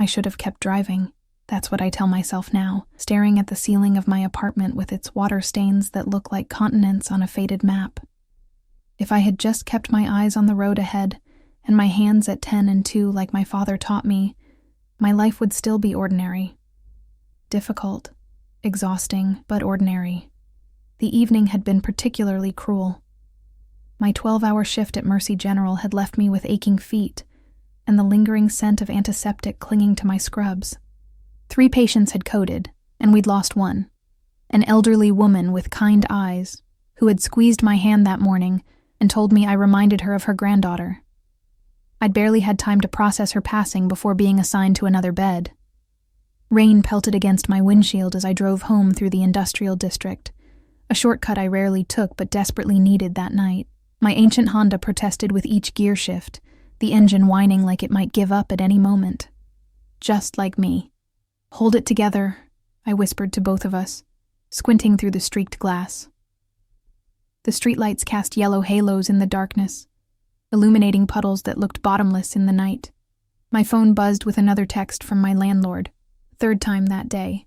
I should have kept driving. That's what I tell myself now, staring at the ceiling of my apartment with its water stains that look like continents on a faded map. If I had just kept my eyes on the road ahead, and my hands at 10 and 2 like my father taught me, my life would still be ordinary. Difficult, exhausting, but ordinary. The evening had been particularly cruel. My 12-hour shift at Mercy General had left me with aching feet, and the lingering scent of antiseptic clinging to my scrubs. 3 patients had coded, and we'd lost one. An elderly woman with kind eyes, who had squeezed my hand that morning and told me I reminded her of her granddaughter. I'd barely had time to process her passing before being assigned to another bed. Rain pelted against my windshield as I drove home through the industrial district, a shortcut I rarely took but desperately needed that night. My ancient Honda protested with each gear shift, the engine whining like it might give up at any moment. Just like me. "Hold it together," I whispered to both of us, squinting through the streaked glass. The streetlights cast yellow halos in the darkness, illuminating puddles that looked bottomless in the night. My phone buzzed with another text from my landlord, 3rd time that day,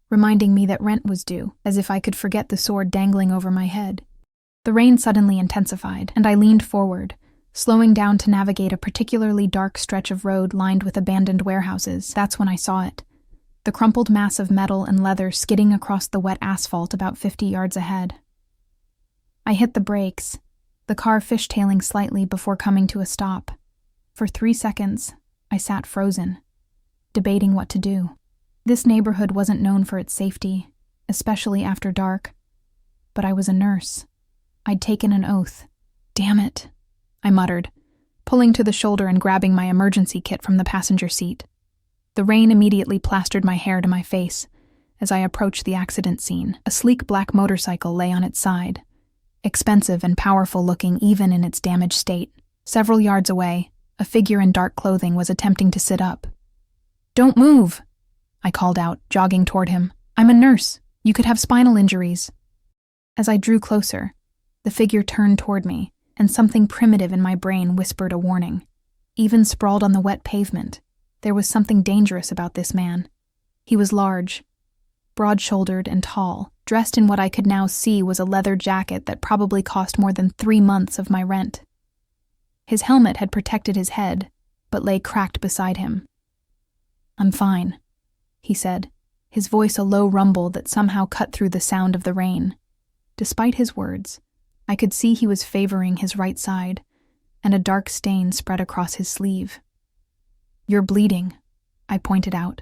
reminding me that rent was due, as if I could forget the sword dangling over my head. The rain suddenly intensified, and I leaned forward, slowing down to navigate a particularly dark stretch of road lined with abandoned warehouses. That's when I saw it. The crumpled mass of metal and leather skidding across the wet asphalt about 50 yards ahead. I hit the brakes, the car fishtailing slightly before coming to a stop. For 3 seconds, I sat frozen, debating what to do. This neighborhood wasn't known for its safety, especially after dark. But I was a nurse. I'd taken an oath. "Damn it," I muttered, pulling to the shoulder and grabbing my emergency kit from the passenger seat. The rain immediately plastered my hair to my face as I approached the accident scene. A sleek black motorcycle lay on its side, expensive and powerful looking even in its damaged state. Several yards away, a figure in dark clothing was attempting to sit up. "Don't move," I called out, jogging toward him. "I'm a nurse. You could have spinal injuries." As I drew closer, the figure turned toward me, and something primitive in my brain whispered a warning. Even sprawled on the wet pavement, there was something dangerous about this man. He was large, broad-shouldered and tall, dressed in what I could now see was a leather jacket that probably cost more than 3 months of my rent. His helmet had protected his head, but lay cracked beside him. "I'm fine," he said, his voice a low rumble that somehow cut through the sound of the rain. Despite his words, I could see he was favoring his right side, and a dark stain spread across his sleeve. "You're bleeding," I pointed out,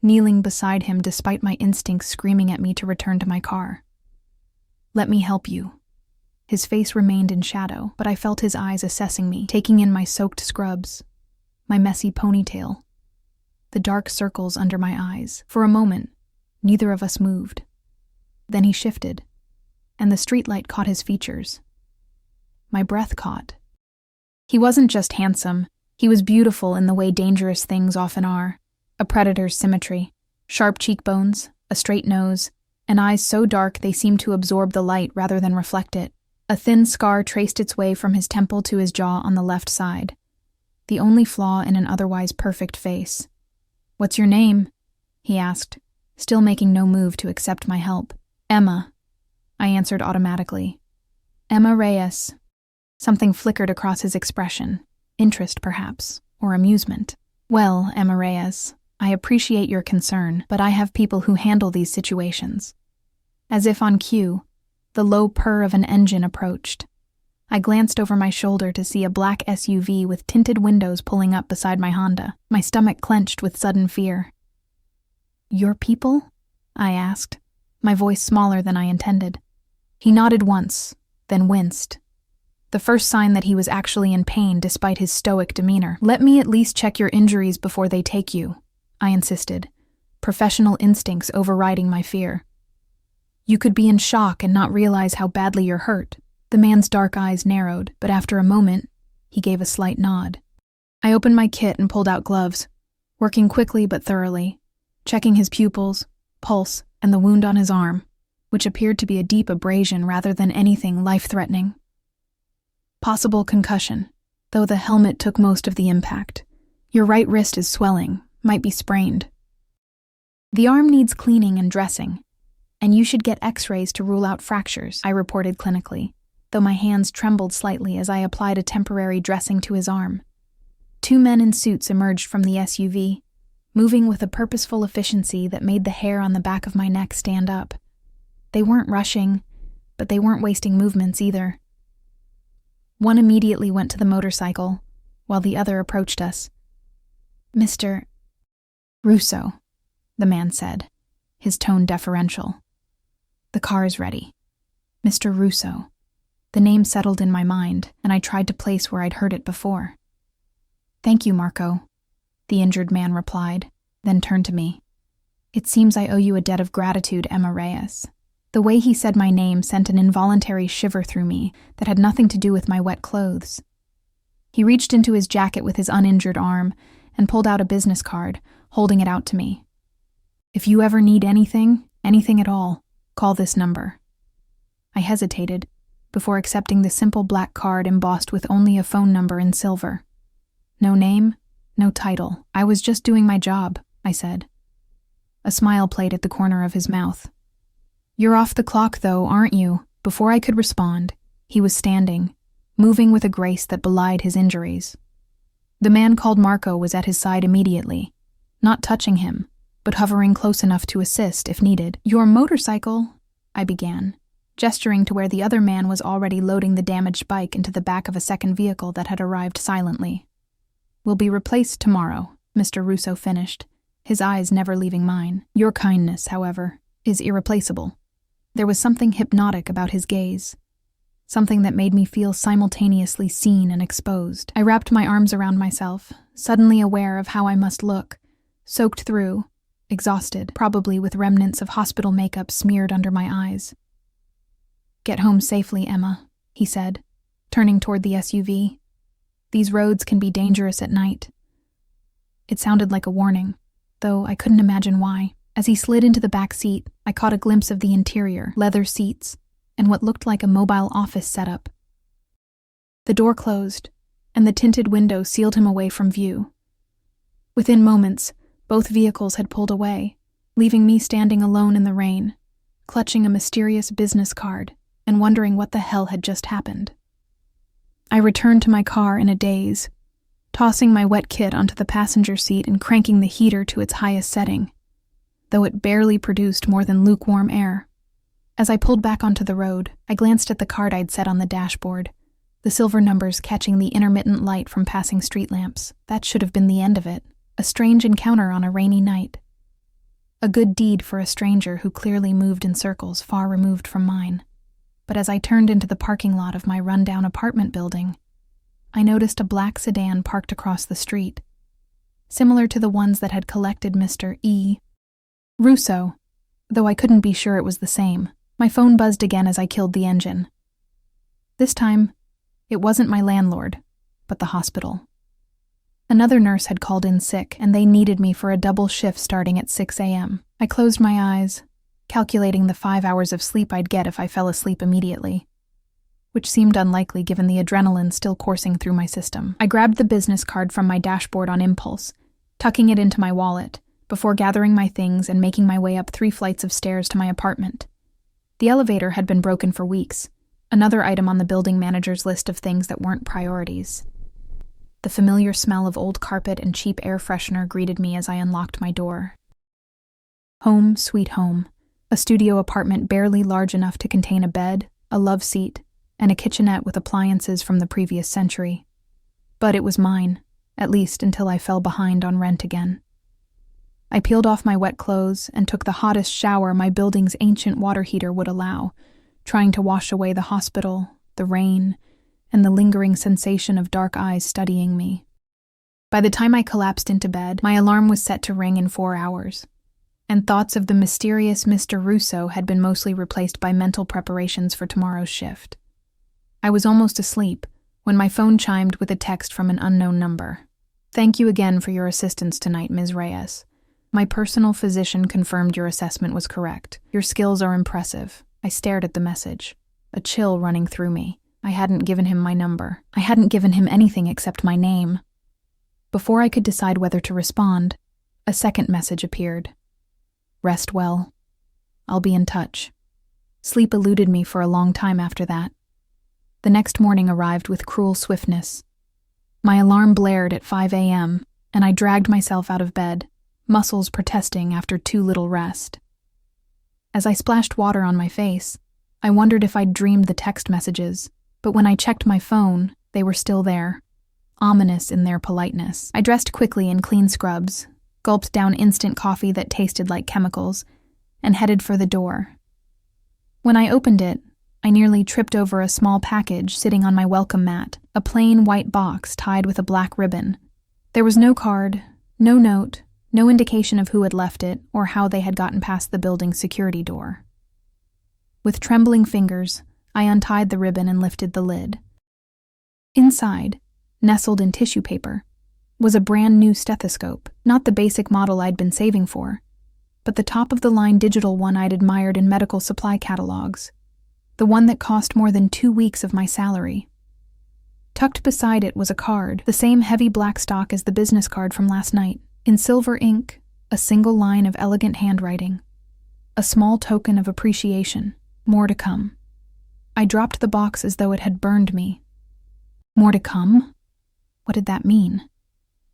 kneeling beside him despite my instincts screaming at me to return to my car. "Let me help you." His face remained in shadow, but I felt his eyes assessing me, taking in my soaked scrubs, my messy ponytail, the dark circles under my eyes. For a moment, neither of us moved. Then he shifted, and the streetlight caught his features. My breath caught. He wasn't just handsome, he was beautiful in the way dangerous things often are. A predator's symmetry, sharp cheekbones, a straight nose, and eyes so dark they seemed to absorb the light rather than reflect it. A thin scar traced its way from his temple to his jaw on the left side, the only flaw in an otherwise perfect face. "What's your name?" he asked, still making no move to accept my help. "Emma," I answered automatically. "Emma Reyes." Something flickered across his expression, interest perhaps, or amusement. "Well, Emma Reyes, I appreciate your concern, but I have people who handle these situations." As if on cue, the low purr of an engine approached. I glanced over my shoulder to see a black SUV with tinted windows pulling up beside my Honda. My stomach clenched with sudden fear. "Your people?" I asked, my voice smaller than I intended. He nodded once, then winced. The first sign that he was actually in pain despite his stoic demeanor. "Let me at least check your injuries before they take you," I insisted, professional instincts overriding my fear. "You could be in shock and not realize how badly you're hurt." The man's dark eyes narrowed, but after a moment, he gave a slight nod. I opened my kit and pulled out gloves, working quickly but thoroughly, checking his pupils, pulse, and the wound on his arm, which appeared to be a deep abrasion rather than anything life-threatening. "Possible concussion, though the helmet took most of the impact. Your right wrist is swelling, Might be sprained. The arm needs cleaning and dressing, and you should get x-rays to rule out fractures, I reported clinically, though my hands trembled slightly as I applied a temporary dressing to his arm. 2 men in suits emerged from the SUV, moving with a purposeful efficiency that made the hair on the back of my neck stand up. They weren't rushing, but they weren't wasting movements either. One immediately went to the motorcycle, while the other approached us. "Mr. Russo," the man said, his tone deferential. "The car is ready." Mr. Russo. The name settled in my mind, and I tried to place where I'd heard it before. "Thank you, Marco," the injured man replied, then turned to me. "It seems I owe you a debt of gratitude, Emma Reyes." The way he said my name sent an involuntary shiver through me that had nothing to do with my wet clothes. He reached into his jacket with his uninjured arm and pulled out a business card, holding it out to me. "If you ever need anything at all, call this number." I hesitated before accepting the simple black card embossed with only a phone number in silver. "No name, no title. I was just doing my job," I said. A smile played at the corner of his mouth. "You're off the clock, though, aren't you?" Before I could respond, he was standing, moving with a grace that belied his injuries. The man called Marco was at his side immediately, not touching him, but hovering close enough to assist if needed. "Your motorcycle," I began, gesturing to where the other man was already loading the damaged bike into the back of a second vehicle that had arrived silently. "Will be replaced tomorrow," Mr. Russo finished, his eyes never leaving mine. "Your kindness, however, is irreplaceable." There was something hypnotic about his gaze, something that made me feel simultaneously seen and exposed. I wrapped my arms around myself, suddenly aware of how I must look, soaked through, exhausted, probably with remnants of hospital makeup smeared under my eyes. "Get home safely, Emma," he said, turning toward the SUV. "These roads can be dangerous at night." It sounded like a warning, though I couldn't imagine why. As he slid into the back seat, I caught a glimpse of the interior, leather seats, and what looked like a mobile office setup. The door closed, and the tinted window sealed him away from view. Within moments, both vehicles had pulled away, leaving me standing alone in the rain, clutching a mysterious business card and wondering what the hell had just happened. I returned to my car in a daze, tossing my wet kit onto the passenger seat and cranking the heater to its highest setting, though it barely produced more than lukewarm air. As I pulled back onto the road, I glanced at the card I'd set on the dashboard, the silver numbers catching the intermittent light from passing street lamps. That should have been the end of it, a strange encounter on a rainy night. A good deed for a stranger who clearly moved in circles far removed from mine. But as I turned into the parking lot of my rundown apartment building, I noticed a black sedan parked across the street, similar to the ones that had collected Mr. Russo, though I couldn't be sure it was the same. My phone buzzed again as I killed the engine. This time, it wasn't my landlord, but the hospital. Another nurse had called in sick, and they needed me for a double shift starting at 6 a.m. I closed my eyes, calculating the 5 hours of sleep I'd get if I fell asleep immediately, which seemed unlikely given the adrenaline still coursing through my system. I grabbed the business card from my dashboard on impulse, tucking it into my wallet, before gathering my things and making my way up 3 flights of stairs to my apartment. The elevator had been broken for weeks, another item on the building manager's list of things that weren't priorities. The familiar smell of old carpet and cheap air freshener greeted me as I unlocked my door. Home, sweet home, a studio apartment barely large enough to contain a bed, a love seat, and a kitchenette with appliances from the previous century. But it was mine, at least until I fell behind on rent again. I peeled off my wet clothes and took the hottest shower my building's ancient water heater would allow, trying to wash away the hospital, the rain, and the lingering sensation of dark eyes studying me. By the time I collapsed into bed, my alarm was set to ring in 4 hours, and thoughts of the mysterious Mr. Russo had been mostly replaced by mental preparations for tomorrow's shift. I was almost asleep when my phone chimed with a text from an unknown number. "Thank you again for your assistance tonight, Ms. Reyes. My personal physician confirmed your assessment was correct. Your skills are impressive." I stared at the message, a chill running through me. I hadn't given him my number. I hadn't given him anything except my name. Before I could decide whether to respond, A second message appeared. Rest well. I'll be in touch. Sleep eluded me for a long time after that. The next morning arrived with cruel swiftness. My alarm blared at 5 a.m., and I dragged myself out of bed, muscles protesting after too little rest. As I splashed water on my face, I wondered if I'd dreamed the text messages, but when I checked my phone, they were still there, ominous in their politeness. I dressed quickly in clean scrubs, gulped down instant coffee that tasted like chemicals, and headed for the door. When I opened it, I nearly tripped over a small package sitting on my welcome mat, a plain white box tied with a black ribbon. There was no card, no note, no indication of who had left it or how they had gotten past the building's security door. With trembling fingers, I untied the ribbon and lifted the lid. Inside, nestled in tissue paper, was a brand new stethoscope, not the basic model I'd been saving for, but the top-of-the-line digital one I'd admired in medical supply catalogs, the one that cost more than 2 weeks of my salary. Tucked beside it was a card, the same heavy black stock as the business card from last night. In silver ink, a single line of elegant handwriting. A small token of appreciation. More to come. I dropped the box as though it had burned me. More to come? What did that mean?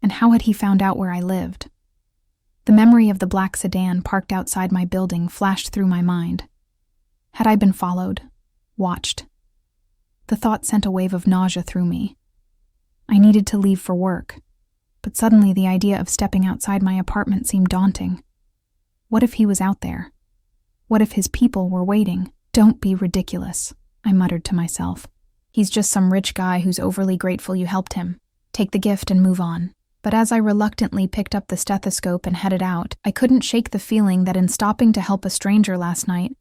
And how had he found out where I lived? The memory of the black sedan parked outside my building flashed through my mind. Had I been followed? Watched? The thought sent a wave of nausea through me. I needed to leave for work, but suddenly the idea of stepping outside my apartment seemed daunting. What if he was out there? What if his people were waiting? Don't be ridiculous, I muttered to myself. He's just some rich guy who's overly grateful you helped him. Take the gift and move on. But as I reluctantly picked up the stethoscope and headed out, I couldn't shake the feeling that in stopping to help a stranger last night,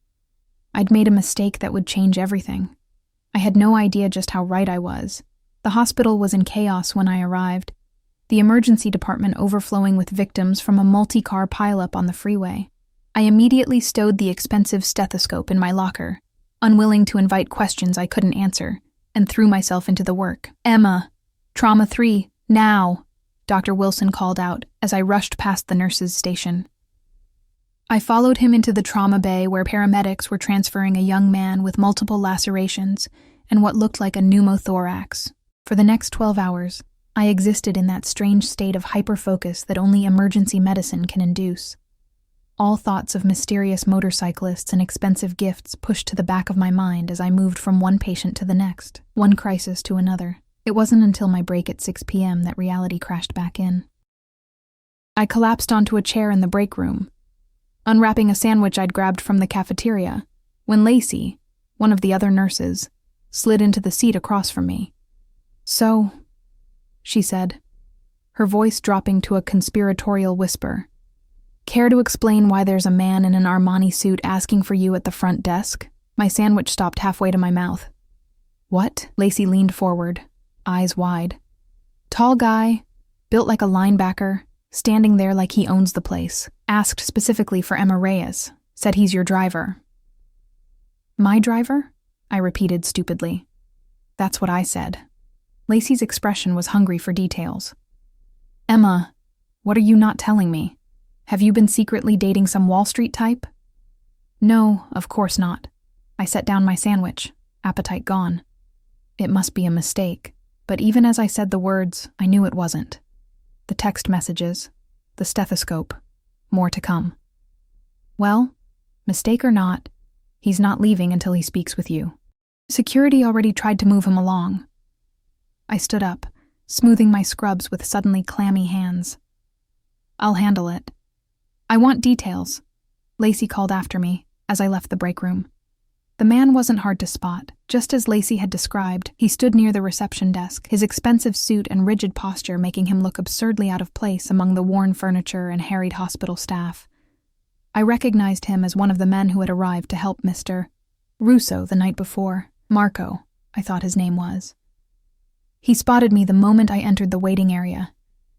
I'd made a mistake that would change everything. I had no idea just how right I was. The hospital was in chaos when I arrived, the emergency department overflowing with victims from a multi-car pileup on the freeway. I immediately stowed the expensive stethoscope in my locker, unwilling to invite questions I couldn't answer, and threw myself into the work. "Emma, Trauma 3, now!" Dr. Wilson called out as I rushed past the nurse's station. I followed him into the trauma bay where paramedics were transferring a young man with multiple lacerations and what looked like a pneumothorax. For the next 12 hours, I existed in that strange state of hyperfocus that only emergency medicine can induce. All thoughts of mysterious motorcyclists and expensive gifts pushed to the back of my mind as I moved from one patient to the next, one crisis to another. It wasn't until my break at 6 p.m. that reality crashed back in. I collapsed onto a chair in the break room, unwrapping a sandwich I'd grabbed from the cafeteria, when Lacey, one of the other nurses, slid into the seat across from me. "So," she said, her voice dropping to a conspiratorial whisper, "care to explain why there's a man in an Armani suit asking for you at the front desk?" My sandwich stopped halfway to my mouth. "What?" Lacey leaned forward, eyes wide. Tall guy, built like a linebacker, standing there like he owns the place. Asked specifically for Emma Reyes. Said he's your driver. "My driver?" I repeated stupidly. "That's what I said." Lacey's expression was hungry for details. "Emma, what are you not telling me? Have you been secretly dating some Wall Street type?" "No, of course not." I set down my sandwich, appetite gone. It must be a mistake, but even as I said the words, I knew it wasn't. The text messages, the stethoscope, more to come. "Well, mistake or not, he's not leaving until he speaks with you. Security already tried to move him along." I stood up, smoothing my scrubs with suddenly clammy hands. "I'll handle it." "I want details," Lacey called after me as I left the break room. The man wasn't hard to spot. Just as Lacey had described, he stood near the reception desk, his expensive suit and rigid posture making him look absurdly out of place among the worn furniture and harried hospital staff. I recognized him as one of the men who had arrived to help Mr. Russo the night before. Marco, I thought his name was. He spotted me the moment I entered the waiting area,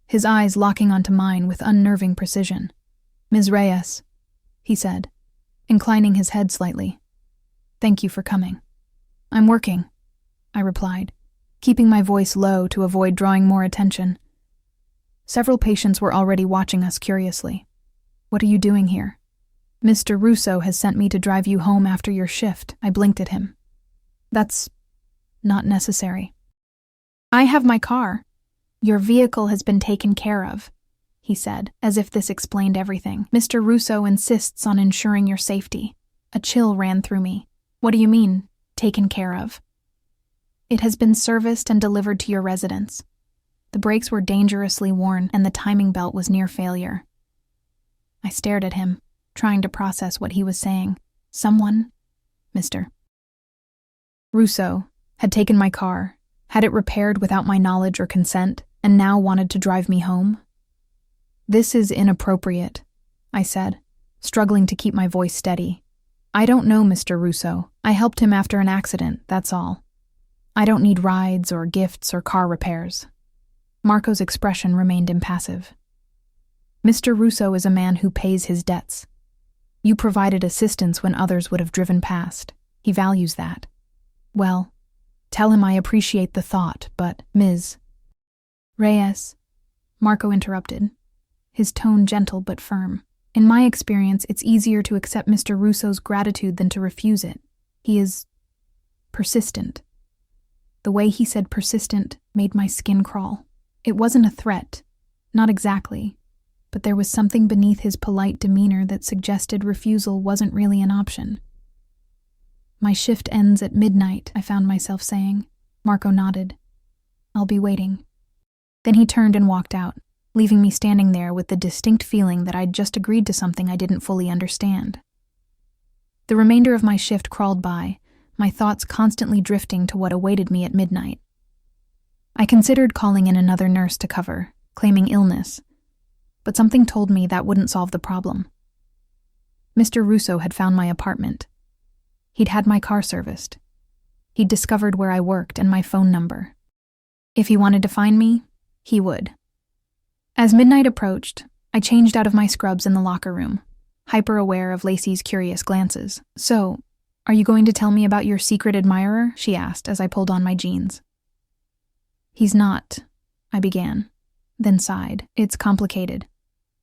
his eyes locking onto mine with unnerving precision. "Ms. Reyes," he said, inclining his head slightly. "Thank you for coming." "I'm working," I replied, keeping my voice low to avoid drawing more attention. Several patients were already watching us curiously. "What are you doing here?" "Mr. Russo has sent me to drive you home after your shift." I blinked at him. "That's not necessary." "I have my car. Your vehicle has been taken care of," he said, as if this explained everything. "Mr. Russo insists on ensuring your safety." A chill ran through me. "What do you mean, taken care of?" "It has been serviced and delivered to your residence." The brakes were dangerously worn, and the timing belt was near failure. I stared at him, trying to process what he was saying. Someone, Mr. Russo, had taken my car, had it repaired without my knowledge or consent, and now wanted to drive me home? "This is inappropriate," I said, struggling to keep my voice steady. "I don't know Mr. Russo. I helped him after an accident, that's all. I don't need rides or gifts or car repairs." Marco's expression remained impassive. "Mr. Russo is a man who pays his debts. You provided assistance when others would have driven past. He values that. Well, tell him I appreciate the thought, but Ms. Reyes," Marco interrupted, his tone gentle but firm. "In my experience, it's easier to accept Mr. Russo's gratitude than to refuse it. He is persistent." The way he said persistent made my skin crawl. It wasn't a threat, not exactly, but there was something beneath his polite demeanor that suggested refusal wasn't really an option. "My shift ends at midnight," I found myself saying. Marco nodded. "I'll be waiting." Then he turned and walked out, leaving me standing there with the distinct feeling that I'd just agreed to something I didn't fully understand. The remainder of my shift crawled by, my thoughts constantly drifting to what awaited me at midnight. I considered calling in another nurse to cover, claiming illness, but something told me that wouldn't solve the problem. Mr. Russo had found my apartment. He'd had my car serviced. He'd discovered where I worked and my phone number. If he wanted to find me, he would. As midnight approached, I changed out of my scrubs in the locker room, hyper-aware of Lacey's curious glances. "So, are you going to tell me about your secret admirer?" she asked as I pulled on my jeans. "He's not," I began, then sighed. "It's complicated.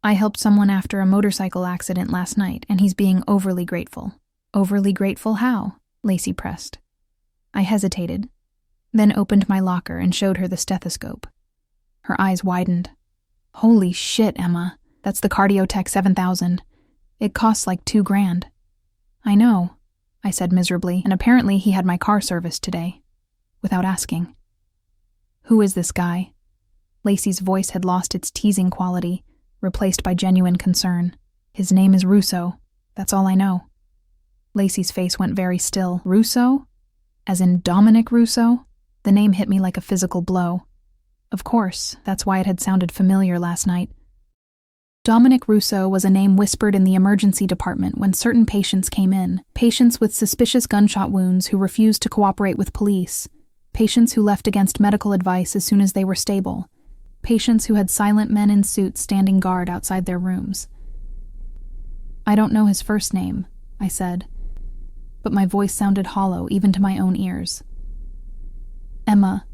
I helped someone after a motorcycle accident last night, and he's being overly grateful." "Overly grateful how?" Lacey pressed. I hesitated, then opened my locker and showed her the stethoscope. Her eyes widened. "Holy shit, Emma. That's the Cardiotech 7000. It costs like $2,000. "I know," I said miserably, and apparently he had my car serviced today, without asking. "Who is this guy?" Lacey's voice had lost its teasing quality, replaced by genuine concern. "His name is Russo. That's all I know." Lacey's face went very still. "Russo? As in Dominic Russo?" The name hit me like a physical blow. Of course, that's why it had sounded familiar last night. Dominic Russo was a name whispered in the emergency department when certain patients came in. Patients with suspicious gunshot wounds who refused to cooperate with police. Patients who left against medical advice as soon as they were stable. Patients who had silent men in suits standing guard outside their rooms. "I don't know his first name," I said, but my voice sounded hollow even to my own ears. "Emma,"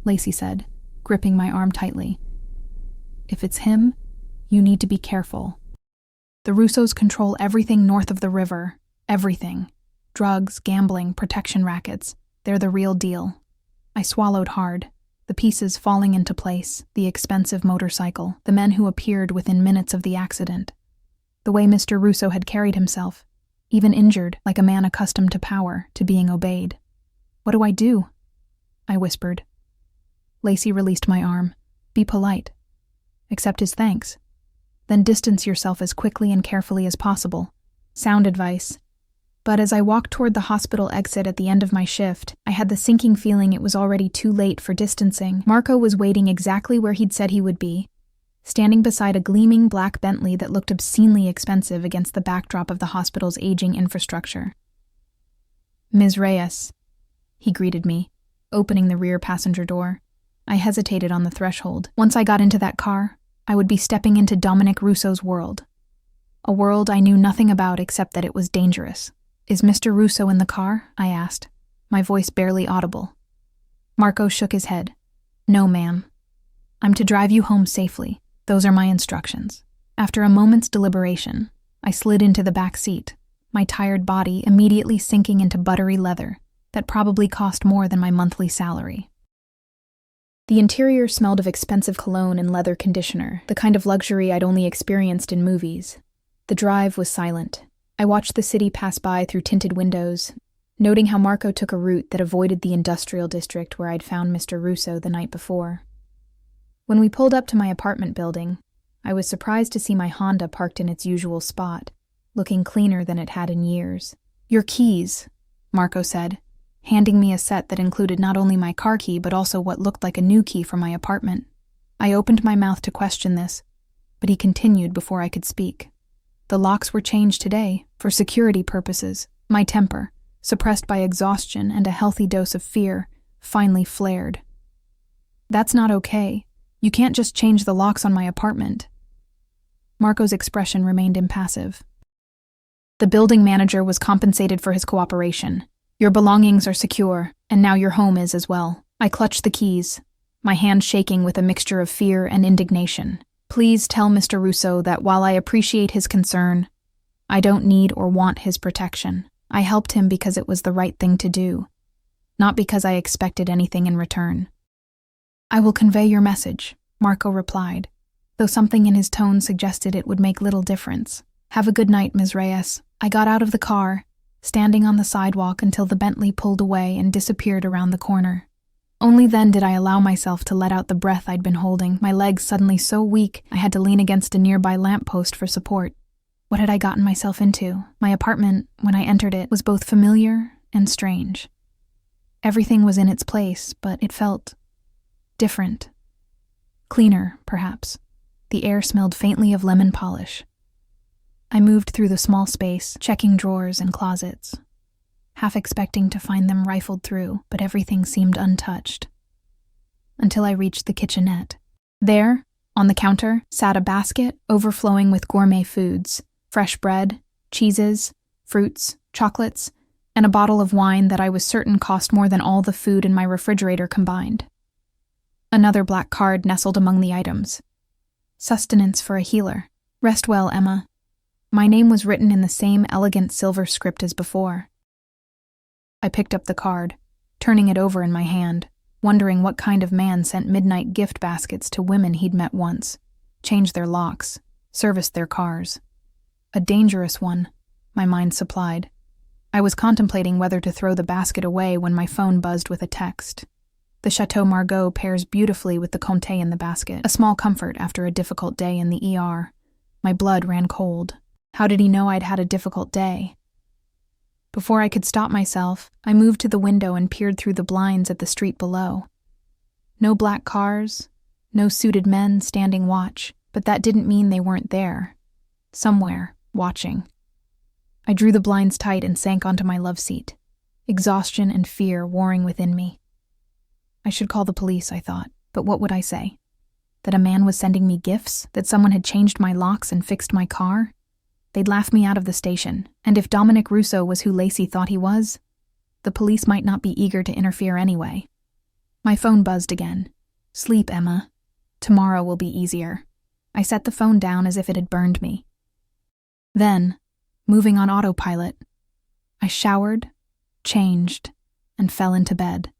Lacey said, gripping my arm tightly. "If it's him, you need to be careful. The Russos control everything north of the river. Everything. Drugs, gambling, protection rackets. They're the real deal." I swallowed hard, the pieces falling into place, the expensive motorcycle, the men who appeared within minutes of the accident. The way Mr. Russo had carried himself, even injured, like a man accustomed to power, to being obeyed. "What do I do?" I whispered. Lacey released my arm. "Be polite. Accept his thanks. Then distance yourself as quickly and carefully as possible." Sound advice. But as I walked toward the hospital exit at the end of my shift, I had the sinking feeling it was already too late for distancing. Marco was waiting exactly where he'd said he would be, standing beside a gleaming black Bentley that looked obscenely expensive against the backdrop of the hospital's aging infrastructure. "Ms. Reyes," he greeted me, opening the rear passenger door. I hesitated on the threshold. Once I got into that car, I would be stepping into Dominic Russo's world. A world I knew nothing about except that it was dangerous. "Is Mr. Russo in the car?" I asked, my voice barely audible. Marco shook his head. "No, ma'am. I'm to drive you home safely. Those are my instructions. After a moment's deliberation, I slid into the back seat, my tired body immediately sinking into buttery leather that probably cost more than my monthly salary. The interior smelled of expensive cologne and leather conditioner, the kind of luxury I'd only experienced in movies. The drive was silent. I watched the city pass by through tinted windows, noting how Marco took a route that avoided the industrial district where I'd found Mr. Russo the night before. When we pulled up to my apartment building, I was surprised to see my Honda parked in its usual spot, looking cleaner than it had in years. "Your keys," Marco said, handing me a set that included not only my car key but also what looked like a new key for my apartment. I opened my mouth to question this, but he continued before I could speak. "The locks were changed today, for security purposes." My temper, suppressed by exhaustion and a healthy dose of fear, finally flared. "That's not okay. You can't just change the locks on my apartment." Marco's expression remained impassive. "The building manager was compensated for his cooperation. Your belongings are secure, and now your home is as well." I clutched the keys, my hand shaking with a mixture of fear and indignation. "Please tell Mr. Russo that while I appreciate his concern, I don't need or want his protection. I helped him because it was the right thing to do, not because I expected anything in return." "I will convey your message," Marco replied, though something in his tone suggested it would make little difference. "Have a good night, Ms. Reyes." I got out of the car, standing on the sidewalk until the Bentley pulled away and disappeared around the corner. Only then did I allow myself to let out the breath I'd been holding, my legs suddenly so weak I had to lean against a nearby lamppost for support. What had I gotten myself into? My apartment, when I entered it, was both familiar and strange. Everything was in its place, but it felt different. Cleaner, perhaps. The air smelled faintly of lemon polish. I moved through the small space, checking drawers and closets, half expecting to find them rifled through, but everything seemed untouched. Until I reached the kitchenette. There, on the counter, sat a basket overflowing with gourmet foods, fresh bread, cheeses, fruits, chocolates, and a bottle of wine that I was certain cost more than all the food in my refrigerator combined. Another black card nestled among the items. "Sustenance for a healer. Rest well, Emma." My name was written in the same elegant silver script as before. I picked up the card, turning it over in my hand, wondering what kind of man sent midnight gift baskets to women he'd met once, changed their locks, serviced their cars. A dangerous one, my mind supplied. I was contemplating whether to throw the basket away when my phone buzzed with a text. The Chateau Margaux pairs beautifully with the Comté in the basket, a small comfort after a difficult day in the ER. My blood ran cold. How did he know I'd had a difficult day? Before I could stop myself, I moved to the window and peered through the blinds at the street below. No black cars, no suited men standing watch, but that didn't mean they weren't there. Somewhere, watching. I drew the blinds tight and sank onto my love seat, exhaustion and fear warring within me. I should call the police, I thought, but what would I say? That a man was sending me gifts? That someone had changed my locks and fixed my car? They'd laugh me out of the station, and if Dominic Russo was who Lacey thought he was, the police might not be eager to interfere anyway. My phone buzzed again. "Sleep, Emma. Tomorrow will be easier." I set the phone down as if it had burned me. Then, moving on autopilot, I showered, changed, and fell into bed.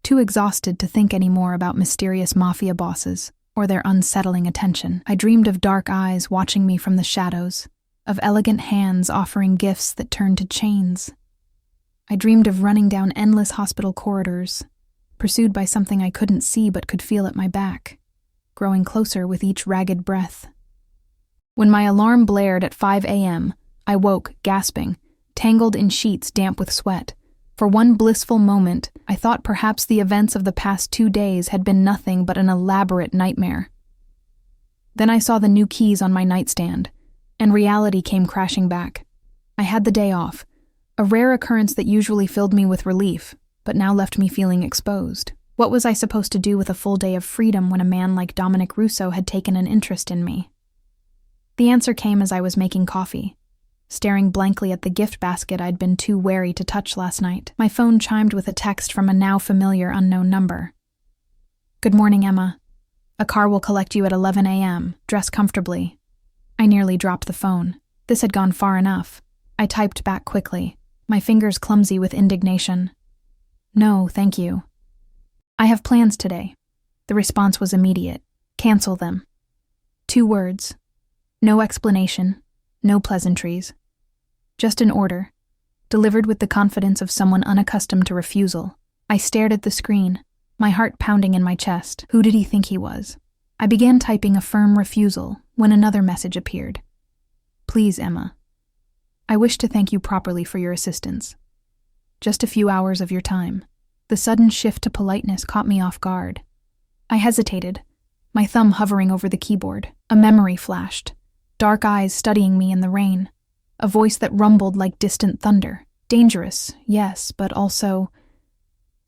Too exhausted to think any more about mysterious Mafia bosses or their unsettling attention, I dreamed of dark eyes watching me from the shadows, of elegant hands offering gifts that turned to chains. I dreamed of running down endless hospital corridors, pursued by something I couldn't see but could feel at my back, growing closer with each ragged breath. When my alarm blared at 5 a.m., I woke, gasping, tangled in sheets damp with sweat. For one blissful moment, I thought perhaps the events of the past 2 days had been nothing but an elaborate nightmare. Then I saw the new keys on my nightstand, and reality came crashing back. I had the day off, a rare occurrence that usually filled me with relief, but now left me feeling exposed. What was I supposed to do with a full day of freedom when a man like Dominic Russo had taken an interest in me? The answer came as I was making coffee. Staring blankly at the gift basket I'd been too wary to touch last night, my phone chimed with a text from a now familiar unknown number. "Good morning, Emma. A car will collect you at 11 a.m. Dress comfortably. I nearly dropped the phone. This had gone far enough. I typed back quickly, my fingers clumsy with indignation. No, thank you. I have plans today. The response was immediate. Cancel them. 2 words. No explanation. No pleasantries. Just an order, delivered with the confidence of someone unaccustomed to refusal. I stared at the screen, my heart pounding in my chest. Who did he think he was? I began typing a firm refusal when another message appeared. Please, Emma. I wish to thank you properly for your assistance. Just a few hours of your time. The sudden shift to politeness caught me off guard. I hesitated, my thumb hovering over the keyboard. A memory flashed, dark eyes studying me in the rain, a voice that rumbled like distant thunder. Dangerous, yes, but also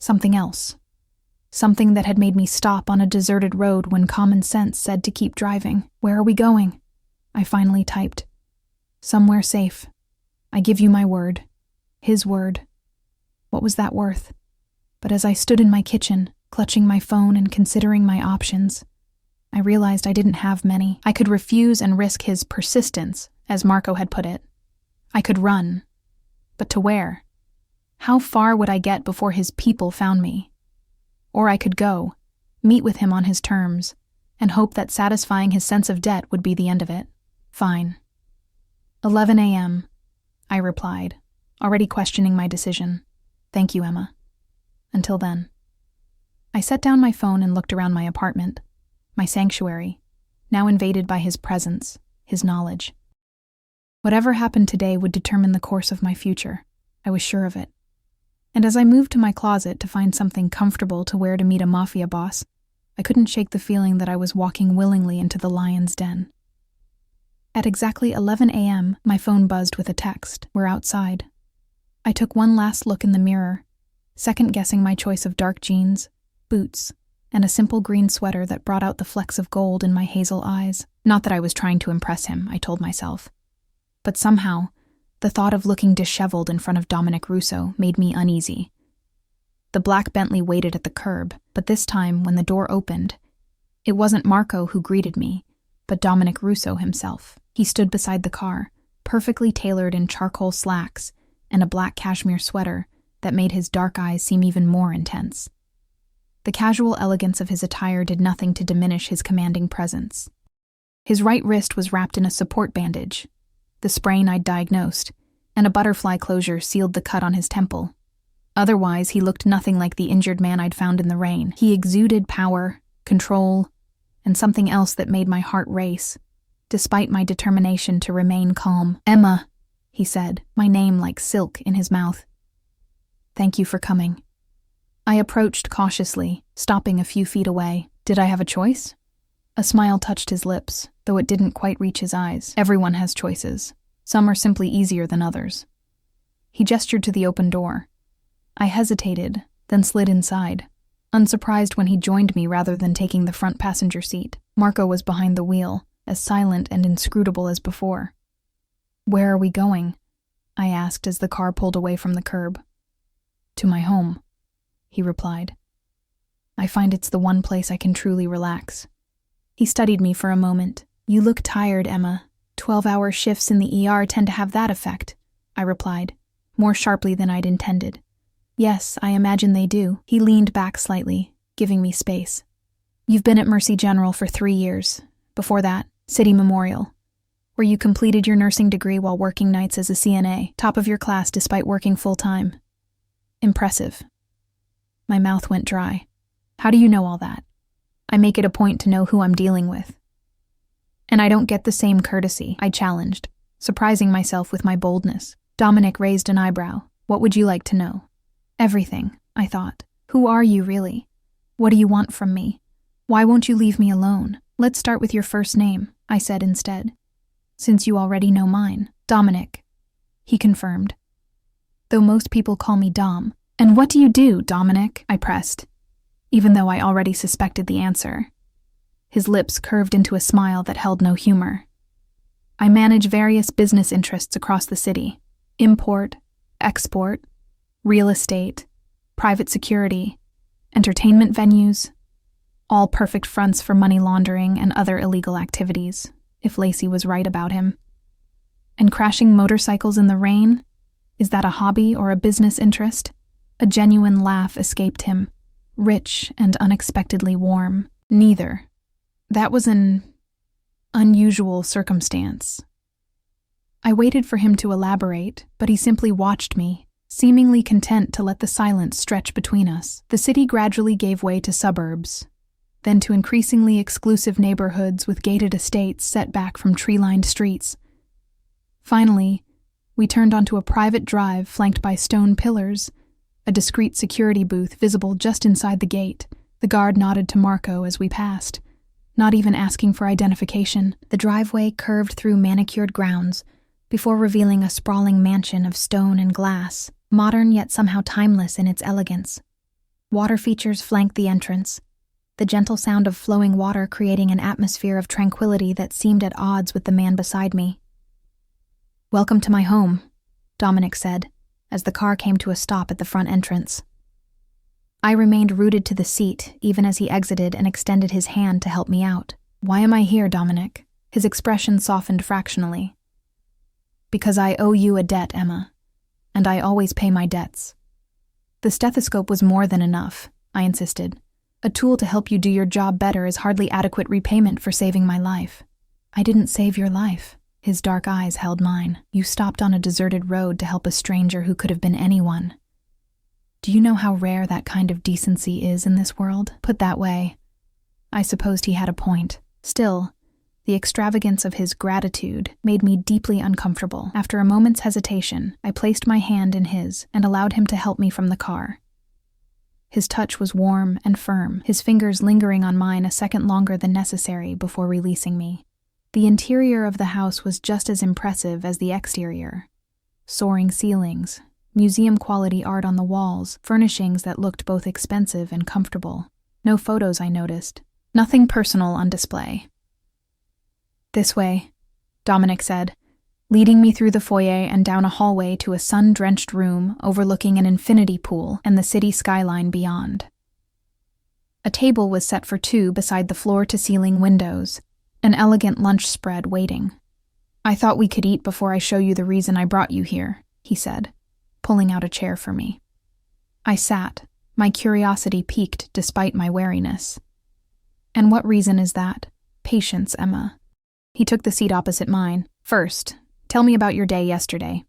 something else. Something that had made me stop on a deserted road when common sense said to keep driving. Where are we going? I finally typed. Somewhere safe. I give you my word. His word. What was that worth? But as I stood in my kitchen, clutching my phone and considering my options, I realized I didn't have many. I could refuse and risk his persistence, as Marco had put it. I could run. But to where? How far would I get before his people found me? Or I could go, meet with him on his terms, and hope that satisfying his sense of debt would be the end of it. Fine. 11 a.m., I replied, already questioning my decision. Thank you, Emma. Until then. I set down my phone and looked around my apartment, my sanctuary, now invaded by his presence, his knowledge. Whatever happened today would determine the course of my future. I was sure of it. And as I moved to my closet to find something comfortable to wear to meet a Mafia boss, I couldn't shake the feeling that I was walking willingly into the lion's den. At exactly 11 a.m., my phone buzzed with a text. We're outside. I took one last look in the mirror, second-guessing my choice of dark jeans, boots, and a simple green sweater that brought out the flecks of gold in my hazel eyes. Not that I was trying to impress him, I told myself. But somehow, the thought of looking disheveled in front of Dominic Russo made me uneasy. The black Bentley waited at the curb, but this time, when the door opened, it wasn't Marco who greeted me, but Dominic Russo himself. He stood beside the car, perfectly tailored in charcoal slacks and a black cashmere sweater that made his dark eyes seem even more intense. The casual elegance of his attire did nothing to diminish his commanding presence. His right wrist was wrapped in a support bandage, the sprain I'd diagnosed, and a butterfly closure sealed the cut on his temple. Otherwise, he looked nothing like the injured man I'd found in the rain. He exuded power, control, and something else that made my heart race, despite my determination to remain calm. Emma, he said, my name like silk in his mouth. Thank you for coming. I approached cautiously, stopping a few feet away. Did I have a choice? A smile touched his lips, though it didn't quite reach his eyes. Everyone has choices. Some are simply easier than others. He gestured to the open door. I hesitated, then slid inside, unsurprised when he joined me rather than taking the front passenger seat. Marco was behind the wheel, as silent and inscrutable as before. Where are we going? I asked as the car pulled away from the curb. To my home, he replied. I find it's the one place I can truly relax. He studied me for a moment. You look tired, Emma. 12-hour shifts in the ER tend to have that effect, I replied, more sharply than I'd intended. Yes, I imagine they do. He leaned back slightly, giving me space. You've been at Mercy General for 3 years. Before that, City Memorial, where you completed your nursing degree while working nights as a CNA, top of your class despite working full-time. Impressive. My mouth went dry. How do you know all that? I make it a point to know who I'm dealing with. And I don't get the same courtesy, I challenged, surprising myself with my boldness. Dominic raised an eyebrow. What would you like to know? Everything, I thought. Who are you, really? What do you want from me? Why won't you leave me alone? Let's start with your first name, I said instead. Since you already know mine. Dominic, he confirmed. Though most people call me Dom. And what do you do, Dominic? I pressed, even though I already suspected the answer. His lips curved into a smile that held no humor. I manage various business interests across the city. Import, export, real estate, private security, entertainment venues. All perfect fronts for money laundering and other illegal activities, if Lacey was right about him. And crashing motorcycles in the rain? Is that a hobby or a business interest? A genuine laugh escaped him, rich and unexpectedly warm. Neither. That was an unusual circumstance. I waited for him to elaborate, but he simply watched me, seemingly content to let the silence stretch between us. The city gradually gave way to suburbs, then to increasingly exclusive neighborhoods with gated estates set back from tree-lined streets. Finally, we turned onto a private drive flanked by stone pillars, a discreet security booth visible just inside the gate. The guard nodded to Marco as we passed, not even asking for identification. The driveway curved through manicured grounds before revealing a sprawling mansion of stone and glass, modern yet somehow timeless in its elegance. Water features flanked the entrance, the gentle sound of flowing water creating an atmosphere of tranquility that seemed at odds with the man beside me. "Welcome to my home," Dominic said, as the car came to a stop at the front entrance. I remained rooted to the seat, even as he exited and extended his hand to help me out. "Why am I here, Dominic?" His expression softened fractionally. "Because I owe you a debt, Emma, and I always pay my debts." The stethoscope was more than enough, I insisted. "A tool to help you do your job better is hardly adequate repayment for saving my life." "I didn't save your life." His dark eyes held mine. "You stopped on a deserted road to help a stranger who could have been anyone. Do you know how rare that kind of decency is in this world? Put that way, I supposed he had a point. Still, the extravagance of his gratitude made me deeply uncomfortable. After a moment's hesitation, I placed my hand in his and allowed him to help me from the car. His touch was warm and firm, his fingers lingering on mine a second longer than necessary before releasing me. The interior of the house was just as impressive as the exterior. Soaring ceilings, museum-quality art on the walls, furnishings that looked both expensive and comfortable. No photos, I noticed. Nothing personal on display. "This way," Dominic said, leading me through the foyer and down a hallway to a sun-drenched room overlooking an infinity pool and the city skyline beyond. A table was set for two beside the floor-to-ceiling windows, an elegant lunch spread waiting. "I thought we could eat before I show you the reason I brought you here," he said, pulling out a chair for me. I sat, my curiosity piqued despite my wariness. "And what reason is that?" "Patience, Emma." He took the seat opposite mine. "First, tell me about your day yesterday."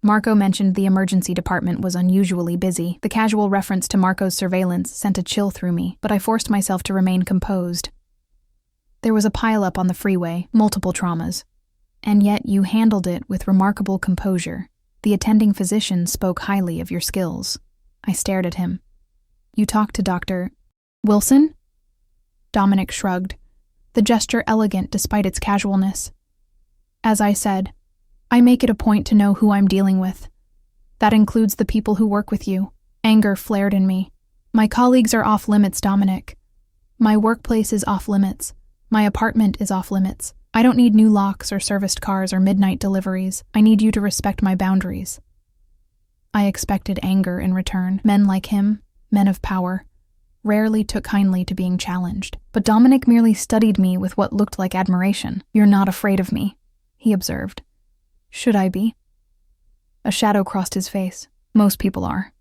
Marco mentioned the emergency department was unusually busy. The casual reference to Marco's surveillance sent a chill through me, but I forced myself to remain composed. "There was a pileup on the freeway, multiple traumas. And yet you handled it with remarkable composure. The attending physician spoke highly of your skills." I stared at him. "You talked to Dr. Wilson?" Dominic shrugged, the gesture elegant despite its casualness. "As I said, I make it a point to know who I'm dealing with. That includes the people who work with you." Anger flared in me. "My colleagues are off limits, Dominic. My workplace is off limits. My apartment is off limits. I don't need new locks or serviced cars or midnight deliveries. I need you to respect my boundaries." I expected anger in return. Men like him, men of power, rarely took kindly to being challenged. But Dominic merely studied me with what looked like admiration. "You're not afraid of me," he observed. "Should I be?" A shadow crossed his face. "Most people are."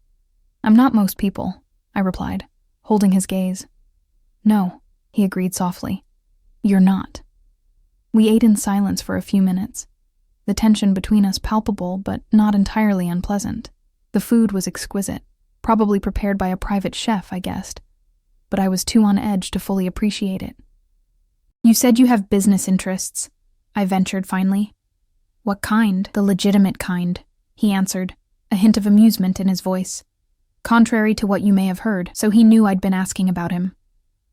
"I'm not most people," I replied, holding his gaze. "No," he agreed softly. "You're not." We ate in silence for a few minutes, the tension between us palpable but not entirely unpleasant. The food was exquisite, probably prepared by a private chef, I guessed, but I was too on edge to fully appreciate it. "You said you have business interests," I ventured finally. "What kind?" "The legitimate kind," he answered, a hint of amusement in his voice. Contrary to what you may have heard, so he knew I'd been asking about him.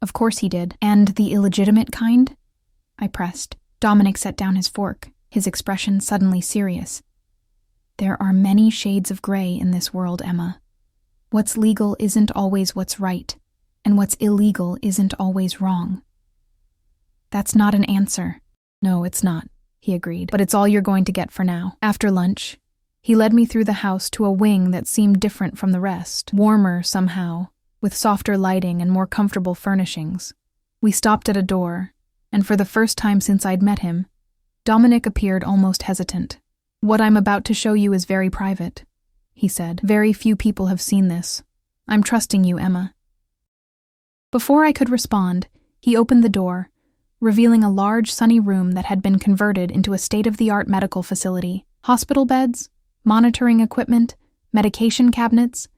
Of course he did. "And the illegitimate kind?" I pressed. Dominic set down his fork, his expression suddenly serious. "There are many shades of gray in this world, Emma. What's legal isn't always what's right, and what's illegal isn't always wrong." "That's not an answer." "No, it's not," he agreed, "but it's all you're going to get for now." After lunch, he led me through the house to a wing that seemed different from the rest, warmer somehow, with softer lighting and more comfortable furnishings. We stopped at a door, and for the first time since I'd met him, Dominic appeared almost hesitant. "What I'm about to show you is very private," he said. "Very few people have seen this. I'm trusting you, Emma." Before I could respond, he opened the door, revealing a large, sunny room that had been converted into a state-of-the-art medical facility. Hospital beds, monitoring equipment, medication cabinets,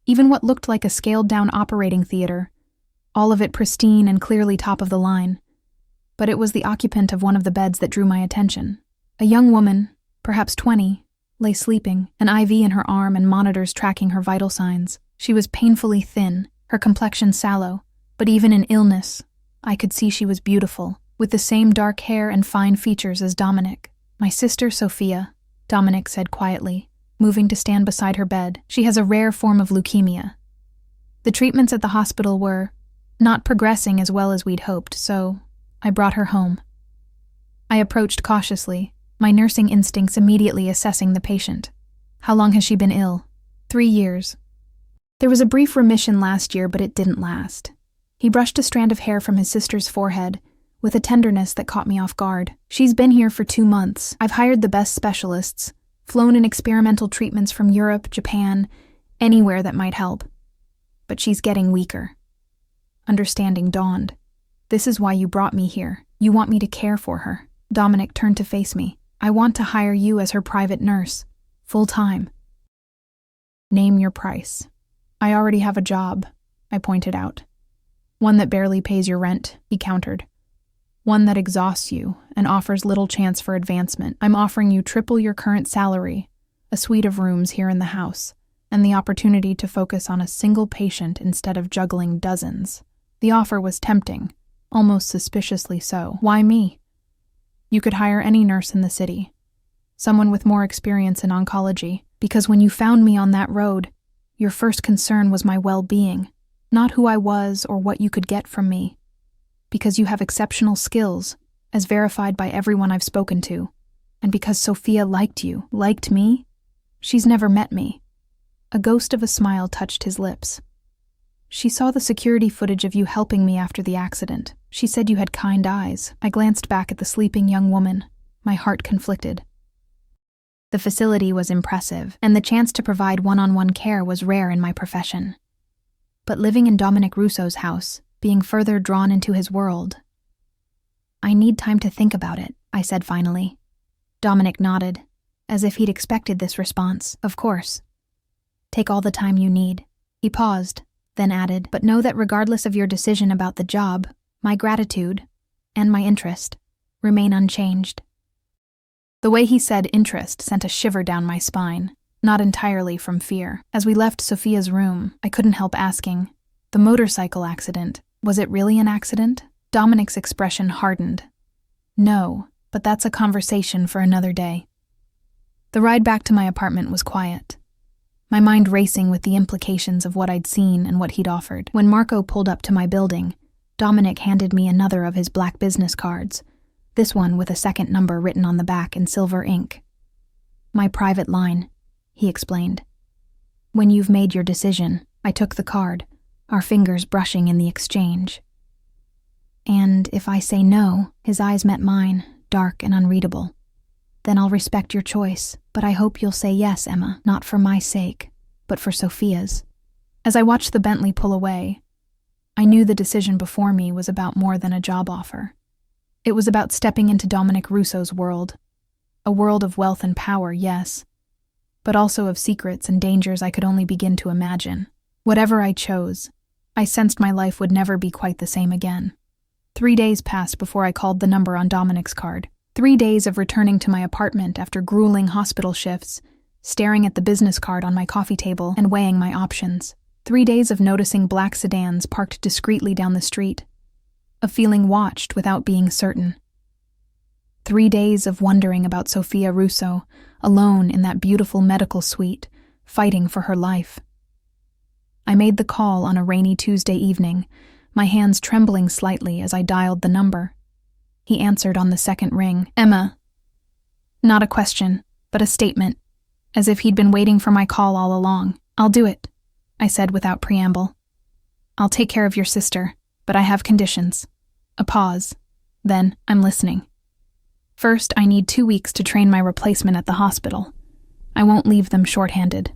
even what looked like a scaled-down operating theater, all of it pristine and clearly top of the line. But it was the occupant of one of the beds that drew my attention. A young woman, perhaps 20, lay sleeping, an IV in her arm and monitors tracking her vital signs. She was painfully thin, her complexion sallow, but even in illness, I could see she was beautiful, with the same dark hair and fine features as Dominic. "My sister, Sophia," Dominic said quietly, moving to stand beside her bed. "She has a rare form of leukemia. The treatments at the hospital were not progressing as well as we'd hoped, so I brought her home." I approached cautiously, my nursing instincts immediately assessing the patient. "How long has she been ill?" 3 years. "There was a brief remission last year, but it didn't last." He brushed a strand of hair from his sister's forehead, with a tenderness that caught me off guard. "She's been here for 2 months. I've hired the best specialists, flown in experimental treatments from Europe, Japan, anywhere that might help. But she's getting weaker." Understanding dawned. "This is why you brought me here. You want me to care for her." Dominic turned to face me. "I want to hire you as her private nurse, full-time." "Name your price." "I already have a job," I pointed out. "One that barely pays your rent," he countered. "One that exhausts you and offers little chance for advancement. I'm offering you triple your current salary, a suite of rooms here in the house, and the opportunity to focus on a single patient instead of juggling dozens." The offer was tempting, almost suspiciously so. "Why me?" "You could hire any nurse in the city, someone with more experience in oncology, because when you found me on that road, your first concern was my well-being, not who I was or what you could get from me. Because you have exceptional skills, as verified by everyone I've spoken to, and because Sophia liked you, liked me. She's never met me." A ghost of a smile touched his lips. "She saw the security footage of you helping me after the accident. She said you had kind eyes." I glanced back at the sleeping young woman, my heart conflicted. The facility was impressive, and the chance to provide one-on-one care was rare in my profession. But living in Dominic Russo's house, being further drawn into his world— "I need time to think about it," I said finally. Dominic nodded, as if he'd expected this response. "Of course. Take all the time you need." He paused, then added, "But know that regardless of your decision about the job, my gratitude, and my interest, remain unchanged." The way he said interest sent a shiver down my spine, not entirely from fear. As we left Sophia's room, I couldn't help asking, "The motorcycle accident, was it really an accident?" Dominic's expression hardened. "No, but that's a conversation for another day." The ride back to my apartment was quiet, my mind racing with the implications of what I'd seen and what he'd offered. When Marco pulled up to my building, Dominic handed me another of his black business cards, this one with a second number written on the back in silver ink. "My private line," he explained. "When you've made your decision," I took the card, our fingers brushing in the exchange. "And if I say no," his eyes met mine, dark and unreadable, "then I'll respect your choice, but I hope you'll say yes, Emma, not for my sake, but for Sophia's." As I watched the Bentley pull away, I knew the decision before me was about more than a job offer. It was about stepping into Dominic Russo's world, a world of wealth and power, yes, but also of secrets and dangers I could only begin to imagine. Whatever I chose, I sensed my life would never be quite the same again. 3 days passed before I called the number on Dominic's card. 3 days of returning to my apartment after grueling hospital shifts, staring at the business card on my coffee table and weighing my options. 3 days of noticing black sedans parked discreetly down the street, of feeling watched without being certain. 3 days of wondering about Sophia Russo, alone in that beautiful medical suite, fighting for her life. I made the call on a rainy Tuesday evening, my hands trembling slightly as I dialed the number. He answered on the second ring. "Emma." Not a question, but a statement, as if he'd been waiting for my call all along. "I'll do it," I said without preamble. I'll take care of your sister, but I have conditions. A pause. Then, I'm listening. First, I need 2 weeks to train my replacement at the hospital. I won't leave them short-handed.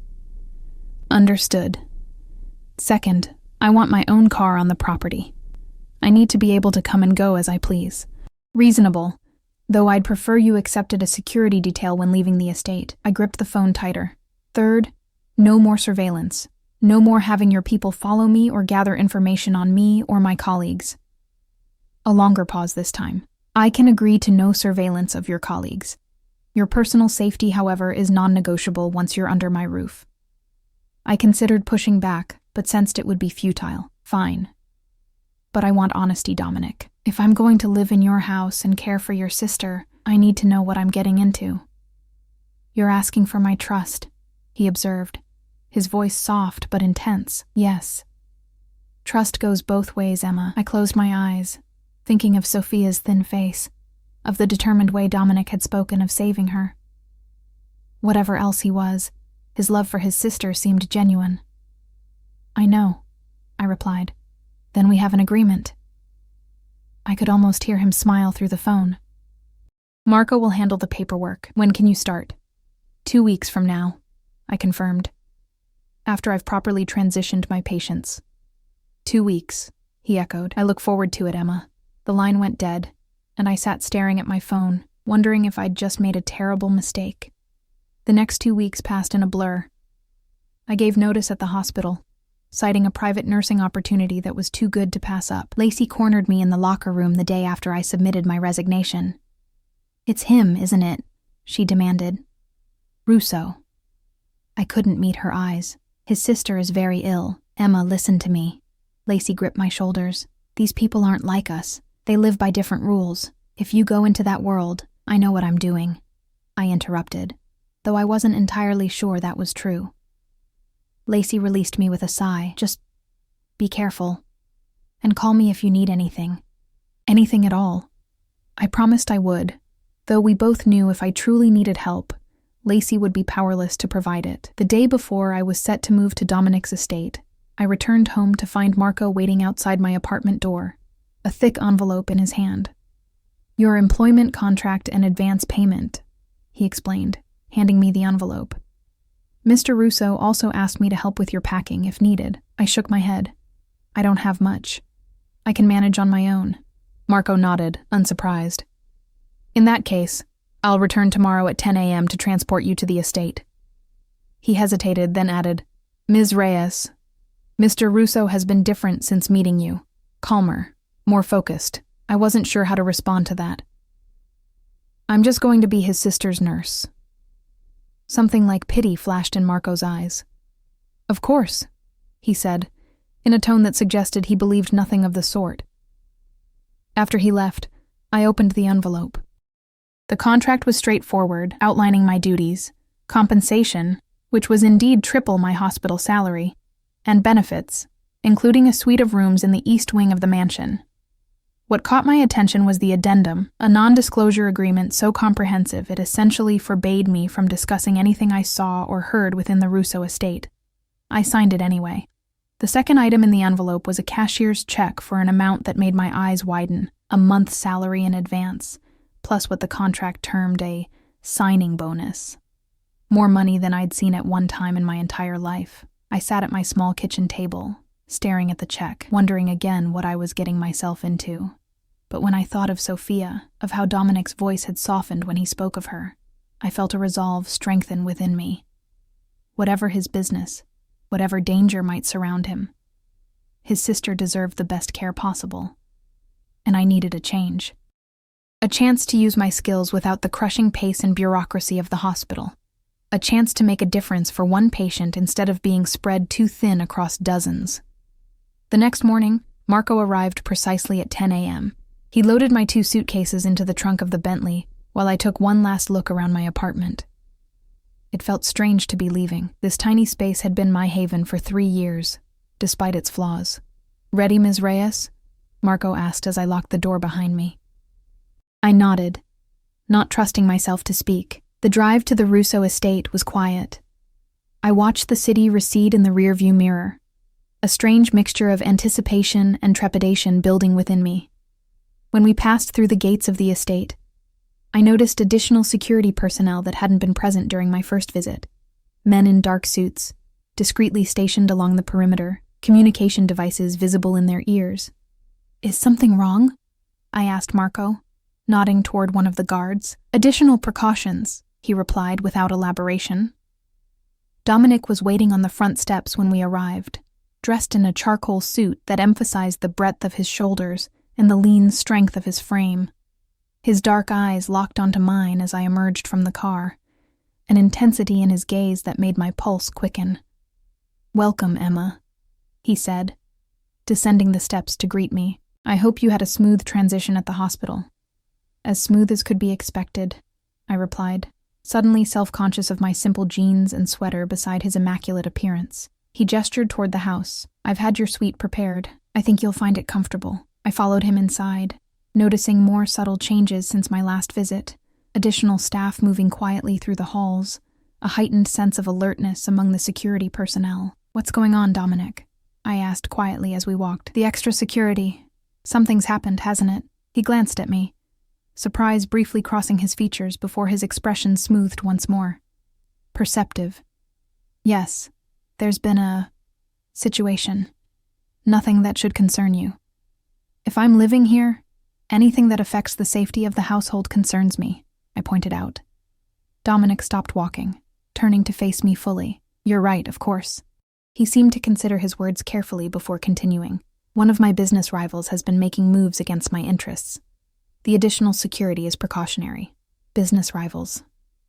Understood. Second, I want my own car on the property. I need to be able to come and go as I please. Reasonable, though I'd prefer you accepted a security detail when leaving the estate. I gripped the phone tighter. Third, no more surveillance. No more having your people follow me or gather information on me or my colleagues. A longer pause this time. I can agree to no surveillance of your colleagues. Your personal safety, however, is non-negotiable once you're under my roof. I considered pushing back, but sensed it would be futile. Fine. But I want honesty, Dominic. If I'm going to live in your house and care for your sister, I need to know what I'm getting into. You're asking for my trust, he observed, his voice soft but intense. Yes. Trust goes both ways, Emma. I closed my eyes, thinking of Sophia's thin face, of the determined way Dominic had spoken of saving her. Whatever else he was, his love for his sister seemed genuine. I know, I replied. Then we have an agreement. I could almost hear him smile through the phone. Marco will handle the paperwork. When can you start? 2 weeks from now, I confirmed. After I've properly transitioned my patients. 2 weeks, he echoed. I look forward to it, Emma. The line went dead, and I sat staring at my phone, wondering if I'd just made a terrible mistake. The next 2 weeks passed in a blur. I gave notice at the hospital, citing a private nursing opportunity that was too good to pass up. Lacey cornered me in the locker room the day after I submitted my resignation. It's him, isn't it? She demanded. Russo. I couldn't meet her eyes. His sister is very ill. Emma, listen to me. Lacey gripped my shoulders. These people aren't like us. They live by different rules. If you go into that world, I know what I'm doing. I interrupted, though I wasn't entirely sure that was true. Lacey released me with a sigh. Just be careful. And call me if you need anything. Anything at all. I promised I would, though we both knew if I truly needed help, Lacey would be powerless to provide it. The day before I was set to move to Dominic's estate, I returned home to find Marco waiting outside my apartment door, a thick envelope in his hand. Your employment contract and advance payment, he explained, handing me the envelope. Mr. Russo also asked me to help with your packing if needed. I shook my head. I don't have much. I can manage on my own. Marco nodded, unsurprised. In that case, I'll return tomorrow at 10 a.m. to transport you to the estate. He hesitated, then added, Ms. Reyes, Mr. Russo has been different since meeting you. Calmer, more focused. I wasn't sure how to respond to that. I'm just going to be his sister's nurse. Something like pity flashed in Marco's eyes. Of course, he said, in a tone that suggested he believed nothing of the sort. After he left, I opened the envelope. The contract was straightforward, outlining my duties, compensation, which was indeed triple my hospital salary, and benefits, including a suite of rooms in the east wing of the mansion. What caught my attention was the addendum, a non-disclosure agreement so comprehensive it essentially forbade me from discussing anything I saw or heard within the Russo estate. I signed it anyway. The second item in the envelope was a cashier's check for an amount that made my eyes widen, a month's salary in advance, plus what the contract termed a signing bonus. More money than I'd seen at one time in my entire life. I sat at my small kitchen table, staring at the check, wondering again what I was getting myself into. But when I thought of Sophia, of how Dominic's voice had softened when he spoke of her, I felt a resolve strengthen within me. Whatever his business, whatever danger might surround him, his sister deserved the best care possible. And I needed a change. A chance to use my skills without the crushing pace and bureaucracy of the hospital. A chance to make a difference for one patient instead of being spread too thin across dozens. The next morning, Marco arrived precisely at 10 a.m. He loaded my 2 suitcases into the trunk of the Bentley, while I took one last look around my apartment. It felt strange to be leaving. This tiny space had been my haven for 3 years, despite its flaws. Ready, Ms. Reyes? Marco asked as I locked the door behind me. I nodded, not trusting myself to speak. The drive to the Russo estate was quiet. I watched the city recede in the rearview mirror. a strange mixture of anticipation and trepidation building within me. When we passed through the gates of the estate, I noticed additional security personnel that hadn't been present during my first visit. Men in dark suits, discreetly stationed along the perimeter, communication devices visible in their ears. "Is something wrong?" I asked Marco, nodding toward one of the guards. "Additional precautions," he replied without elaboration. Dominic was waiting on the front steps when we arrived, dressed in a charcoal suit that emphasized the breadth of his shoulders and the lean strength of his frame. His dark eyes locked onto mine as I emerged from the car, an intensity in his gaze that made my pulse quicken. "Welcome, Emma," he said, descending the steps to greet me. "I hope you had a smooth transition at the hospital." "As smooth as could be expected," I replied, suddenly self-conscious of my simple jeans and sweater beside his immaculate appearance. He gestured toward the house. "I've had your suite prepared. I think you'll find it comfortable." I followed him inside, noticing more subtle changes since my last visit, additional staff moving quietly through the halls, a heightened sense of alertness among the security personnel. "What's going on, Dominic?" I asked quietly as we walked. "The extra security. Something's happened, hasn't it?" He glanced at me, surprise briefly crossing his features before his expression smoothed once more. "Perceptive. Yes, there's been a situation. Nothing that should concern you. If I'm living here, anything that affects the safety of the household concerns me," I pointed out. Dominic stopped walking, turning to face me fully. "You're right, of course." He seemed to consider his words carefully before continuing. "One of my business rivals has been making moves against my interests. The additional security is precautionary." "Business rivals,"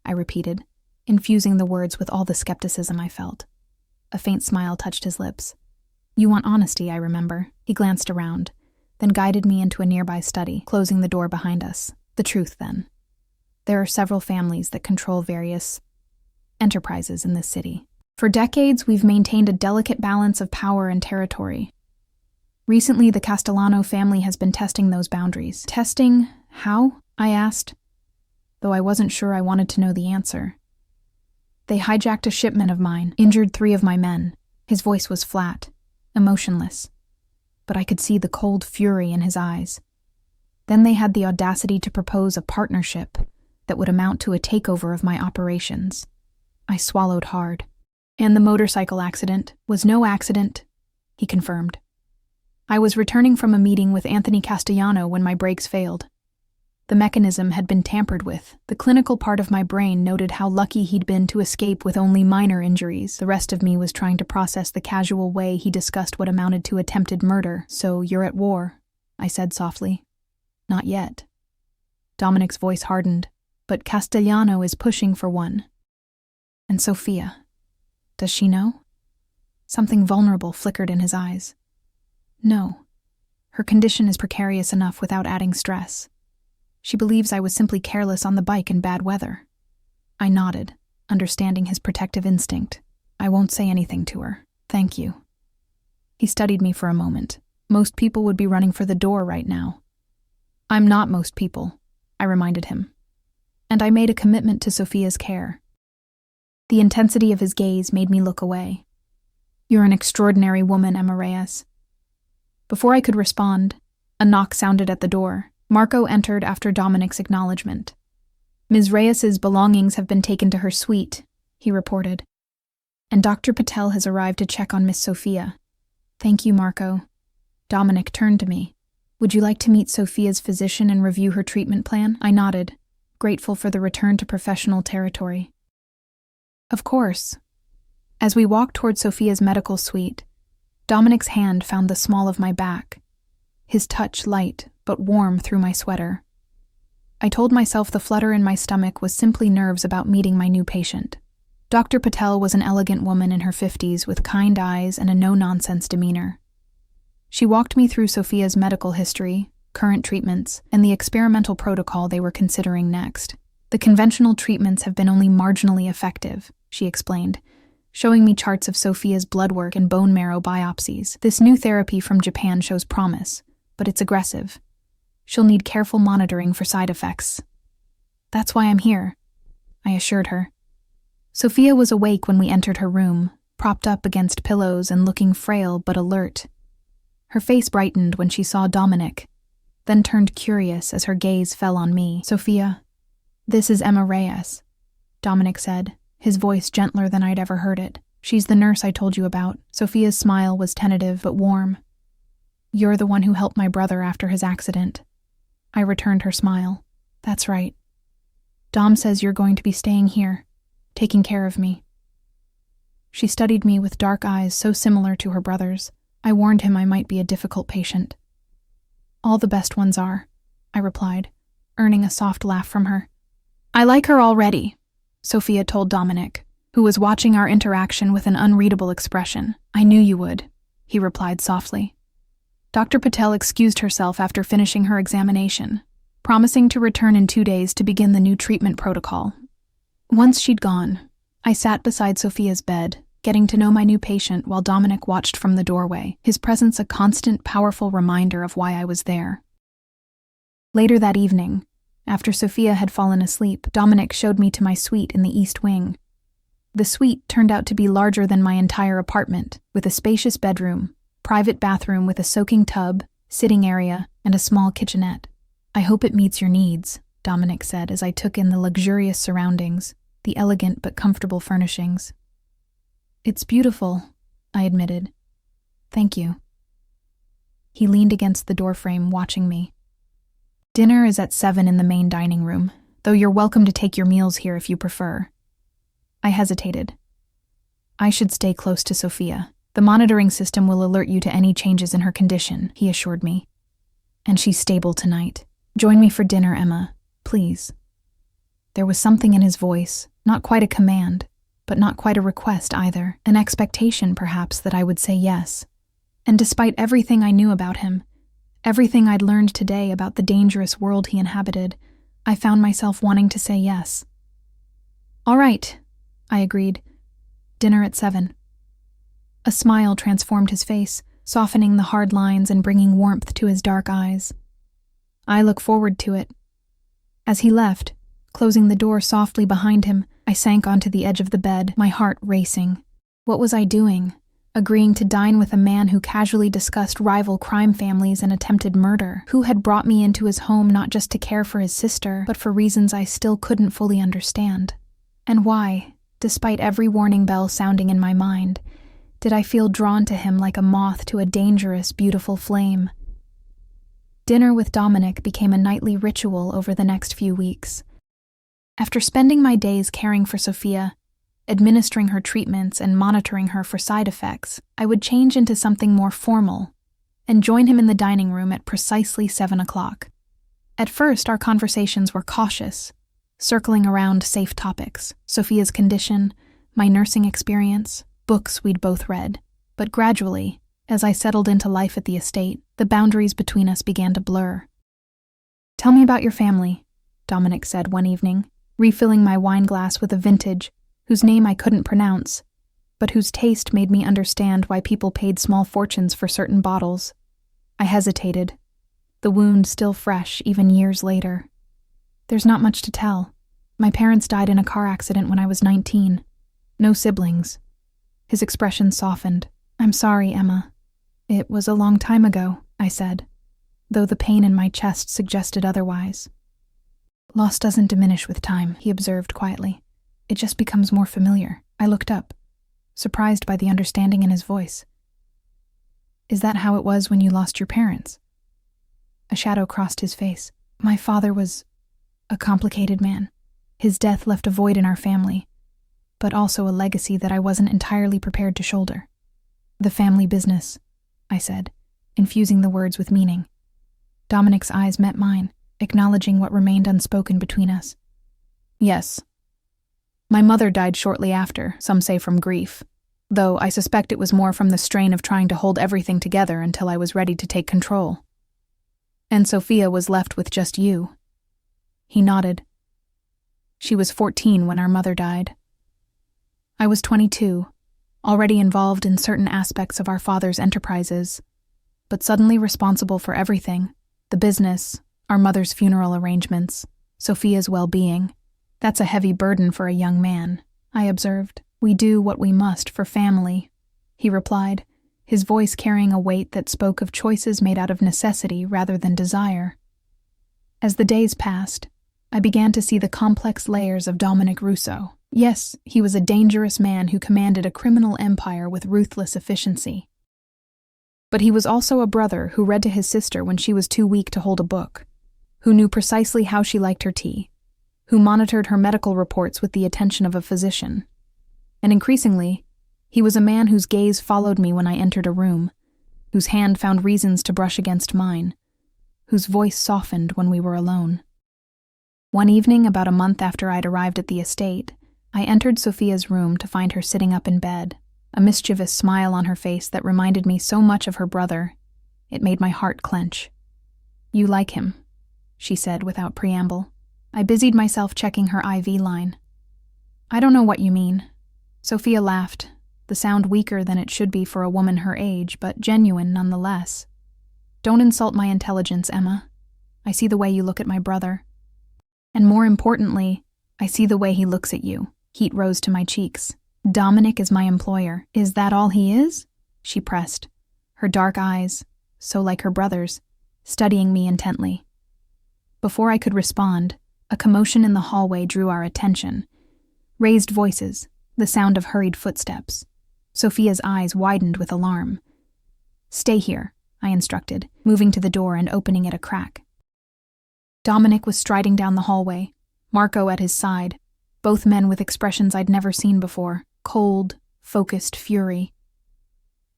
I repeated, infusing the words with all the skepticism I felt. A faint smile touched his lips. "You want honesty, I remember." He glanced around, then guided me into a nearby study, closing the door behind us. "The truth, then. There are several families that control various enterprises in this city. For decades, we've maintained a delicate balance of power and territory. Recently, the Castellano family has been testing those boundaries." "Testing? How?" I asked, though I wasn't sure I wanted to know the answer. "They hijacked a shipment of mine, injured 3 of my men." His voice was flat, emotionless, but I could see the cold fury in his eyes. "Then they had the audacity to propose a partnership that would amount to a takeover of my operations." I swallowed hard. "And the motorcycle accident was no accident," he confirmed. "I was returning from a meeting with Anthony Castellano when my brakes failed. The mechanism had been tampered with. The clinical part of my brain noted how lucky he'd been to escape with only minor injuries. The rest of me was trying to process the casual way he discussed what amounted to attempted murder. "So you're at war," I said softly. "Not yet." Dominic's voice hardened. "But Castellano is pushing for one." "And Sophia, does she know?" Something vulnerable flickered in his eyes. "No. Her condition is precarious enough without adding stress. She believes I was simply careless on the bike in bad weather." I nodded, understanding his protective instinct. "I won't say anything to her. Thank you." He studied me for a moment. "Most people would be running for the door right now." "I'm not most people," I reminded him. "And I made a commitment to Sophia's care." The intensity of his gaze made me look away. "You're an extraordinary woman, Emma Reyes." Before I could respond, a knock sounded at the door. Marco entered after Dominic's acknowledgement. "Ms. Reyes's belongings have been taken to her suite," he reported. "And Dr. Patel has arrived to check on Miss Sophia." "Thank you, Marco." Dominic turned to me. "Would you like to meet Sophia's physician and review her treatment plan?" I nodded, grateful for the return to professional territory. "Of course." As we walked toward Sophia's medical suite, Dominic's hand found the small of my back, his touch light but warm through my sweater. I told myself the flutter in my stomach was simply nerves about meeting my new patient. Dr. Patel was an elegant woman in her 50s with kind eyes and a no-nonsense demeanor. She walked me through Sophia's medical history, current treatments, and the experimental protocol they were considering next. "The conventional treatments have been only marginally effective," she explained, showing me charts of Sophia's blood work and bone marrow biopsies. "This new therapy from Japan shows promise, but it's aggressive. She'll need careful monitoring for side effects." "That's why I'm here," I assured her. Sophia was awake when we entered her room, propped up against pillows and looking frail but alert. Her face brightened when she saw Dominic, then turned curious as her gaze fell on me. "Sophia, this is Emma Reyes," Dominic said, his voice gentler than I'd ever heard it. "She's the nurse I told you about." Sophia's smile was tentative but warm. "You're the one who helped my brother after his accident." I returned her smile. "That's right. Dom says you're going to be staying here, taking care of me." She studied me with dark eyes so similar to her brother's. I warned him I might be a difficult patient. "All the best ones are," I replied, earning a soft laugh from her. "I like her already," Sophia told Dominic, who was watching our interaction with an unreadable expression. "I knew you would," he replied softly. Dr. Patel excused herself after finishing her examination, promising to return in 2 days to begin the new treatment protocol. Once she'd gone, I sat beside Sophia's bed, getting to know my new patient while Dominic watched from the doorway, his presence a constant, powerful reminder of why I was there. Later that evening, after Sophia had fallen asleep, Dominic showed me to my suite in the East Wing. The suite turned out to be larger than my entire apartment, with a spacious bedroom, private bathroom with a soaking tub, sitting area, and a small kitchenette. "I hope it meets your needs," Dominic said as I took in the luxurious surroundings, the elegant but comfortable furnishings. "It's beautiful," I admitted. "Thank you." He leaned against the doorframe, watching me. "Dinner is at 7 in the main dining room, though you're welcome to take your meals here if you prefer." I hesitated. "I should stay close to Sophia. The monitoring system will alert you to any changes in her condition," he assured me. "And she's stable tonight. Join me for dinner, Emma, please." There was something in his voice, not quite a command, but not quite a request either, an expectation, perhaps, that I would say yes. And despite everything I knew about him, everything I'd learned today about the dangerous world he inhabited, I found myself wanting to say yes. "All right," I agreed. "Dinner at 7. A smile transformed his face, softening the hard lines and bringing warmth to his dark eyes. "I look forward to it." As he left, closing the door softly behind him, I sank onto the edge of the bed, my heart racing. What was I doing? Agreeing to dine with a man who casually discussed rival crime families and attempted murder, who had brought me into his home not just to care for his sister, but for reasons I still couldn't fully understand. And why, despite every warning bell sounding in my mind, did I feel drawn to him like a moth to a dangerous, beautiful flame? Dinner with Dominic became a nightly ritual over the next few weeks. After spending my days caring for Sophia, administering her treatments and monitoring her for side effects, I would change into something more formal and join him in the dining room at precisely 7 o'clock. At first, our conversations were cautious, circling around safe topics: Sophia's condition, my nursing experience, books we'd both read. But gradually, as I settled into life at the estate, the boundaries between us began to blur. "Tell me about your family," Dominic said one evening, refilling my wine glass with a vintage whose name I couldn't pronounce, but whose taste made me understand why people paid small fortunes for certain bottles. I hesitated, the wound still fresh even years later. "There's not much to tell. My parents died in a car accident when I was 19. No siblings." His expression softened. "I'm sorry, Emma. It was a long time ago," I said, though the pain in my chest suggested otherwise. "Loss doesn't diminish with time," he observed quietly. "It just becomes more familiar." I looked up, surprised by the understanding in his voice. "Is that how it was when you lost your parents?" A shadow crossed his face. "My father was a complicated man. His death left a void in our family, but also a legacy that I wasn't entirely prepared to shoulder." "The family business," I said, infusing the words with meaning. Dominic's eyes met mine, acknowledging what remained unspoken between us. "Yes. My mother died shortly after, some say from grief, though I suspect it was more from the strain of trying to hold everything together until I was ready to take control. And Sophia was left with just you." He nodded. "She was 14 when our mother died. I was 22, already involved in certain aspects of our father's enterprises, but suddenly responsible for everything: the business, our mother's funeral arrangements, Sophia's well-being. That's a heavy burden for a young man," I observed. We do what we must for family, he replied, his voice carrying a weight that spoke of choices made out of necessity rather than desire. As the days passed, I began to see the complex layers of Dominic Russo. Yes, he was a dangerous man who commanded a criminal empire with ruthless efficiency. But he was also a brother who read to his sister when she was too weak to hold a book, who knew precisely how she liked her tea, who monitored her medical reports with the attention of a physician. And increasingly, he was a man whose gaze followed me when I entered a room, whose hand found reasons to brush against mine, whose voice softened when we were alone. One evening, about a month after I'd arrived at the estate, I entered Sophia's room to find her sitting up in bed, a mischievous smile on her face that reminded me so much of her brother. It made my heart clench. "You like him," she said without preamble. I busied myself checking her IV line. "I don't know what you mean." Sophia laughed, the sound weaker than it should be for a woman her age, but genuine nonetheless. "Don't insult my intelligence, Emma. I see the way you look at my brother. And more importantly, I see the way he looks at you." Heat rose to my cheeks. "Dominic is my employer. Is that all he is?" she pressed, her dark eyes, so like her brother's, studying me intently. Before I could respond, a commotion in the hallway drew our attention. Raised voices, the sound of hurried footsteps. Sophia's eyes widened with alarm. "Stay here," I instructed, moving to the door and opening it a crack. Dominic was striding down the hallway, Marco at his side, both men with expressions I'd never seen before, cold, focused fury.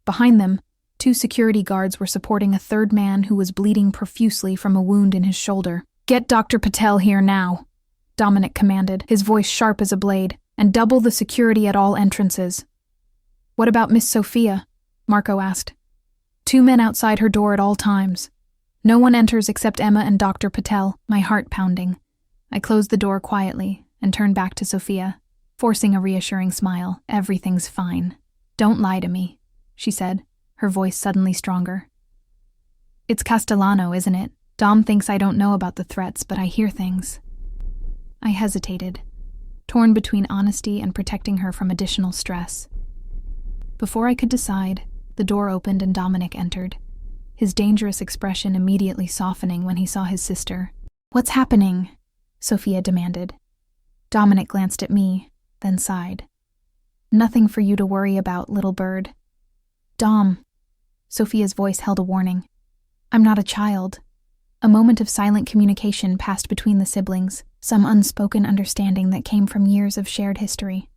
Behind them, 2 security guards were supporting a third man who was bleeding profusely from a wound in his shoulder. "Get Dr. Patel here now," Dominic commanded, his voice sharp as a blade, "and double the security at all entrances." "What about Miss Sophia?" Marco asked. "2 men outside her door at all times. No one enters except Emma and Dr. Patel," my heart pounding. I closed the door quietly and turned back to Sophia, forcing a reassuring smile. "Everything's fine. Don't lie to me," she said, her voice suddenly stronger. "It's Castellano, isn't it? Dom thinks I don't know about the threats, but I hear things." I hesitated, torn between honesty and protecting her from additional stress. Before I could decide, the door opened and Dominic entered, his dangerous expression immediately softening when he saw his sister. "What's happening?" Sophia demanded. Dominic glanced at me, then sighed. "Nothing for you to worry about, little bird." "Dom," Sophia's voice held a warning. "I'm not a child." A moment of silent communication passed between the siblings, some unspoken understanding that came from years of shared history.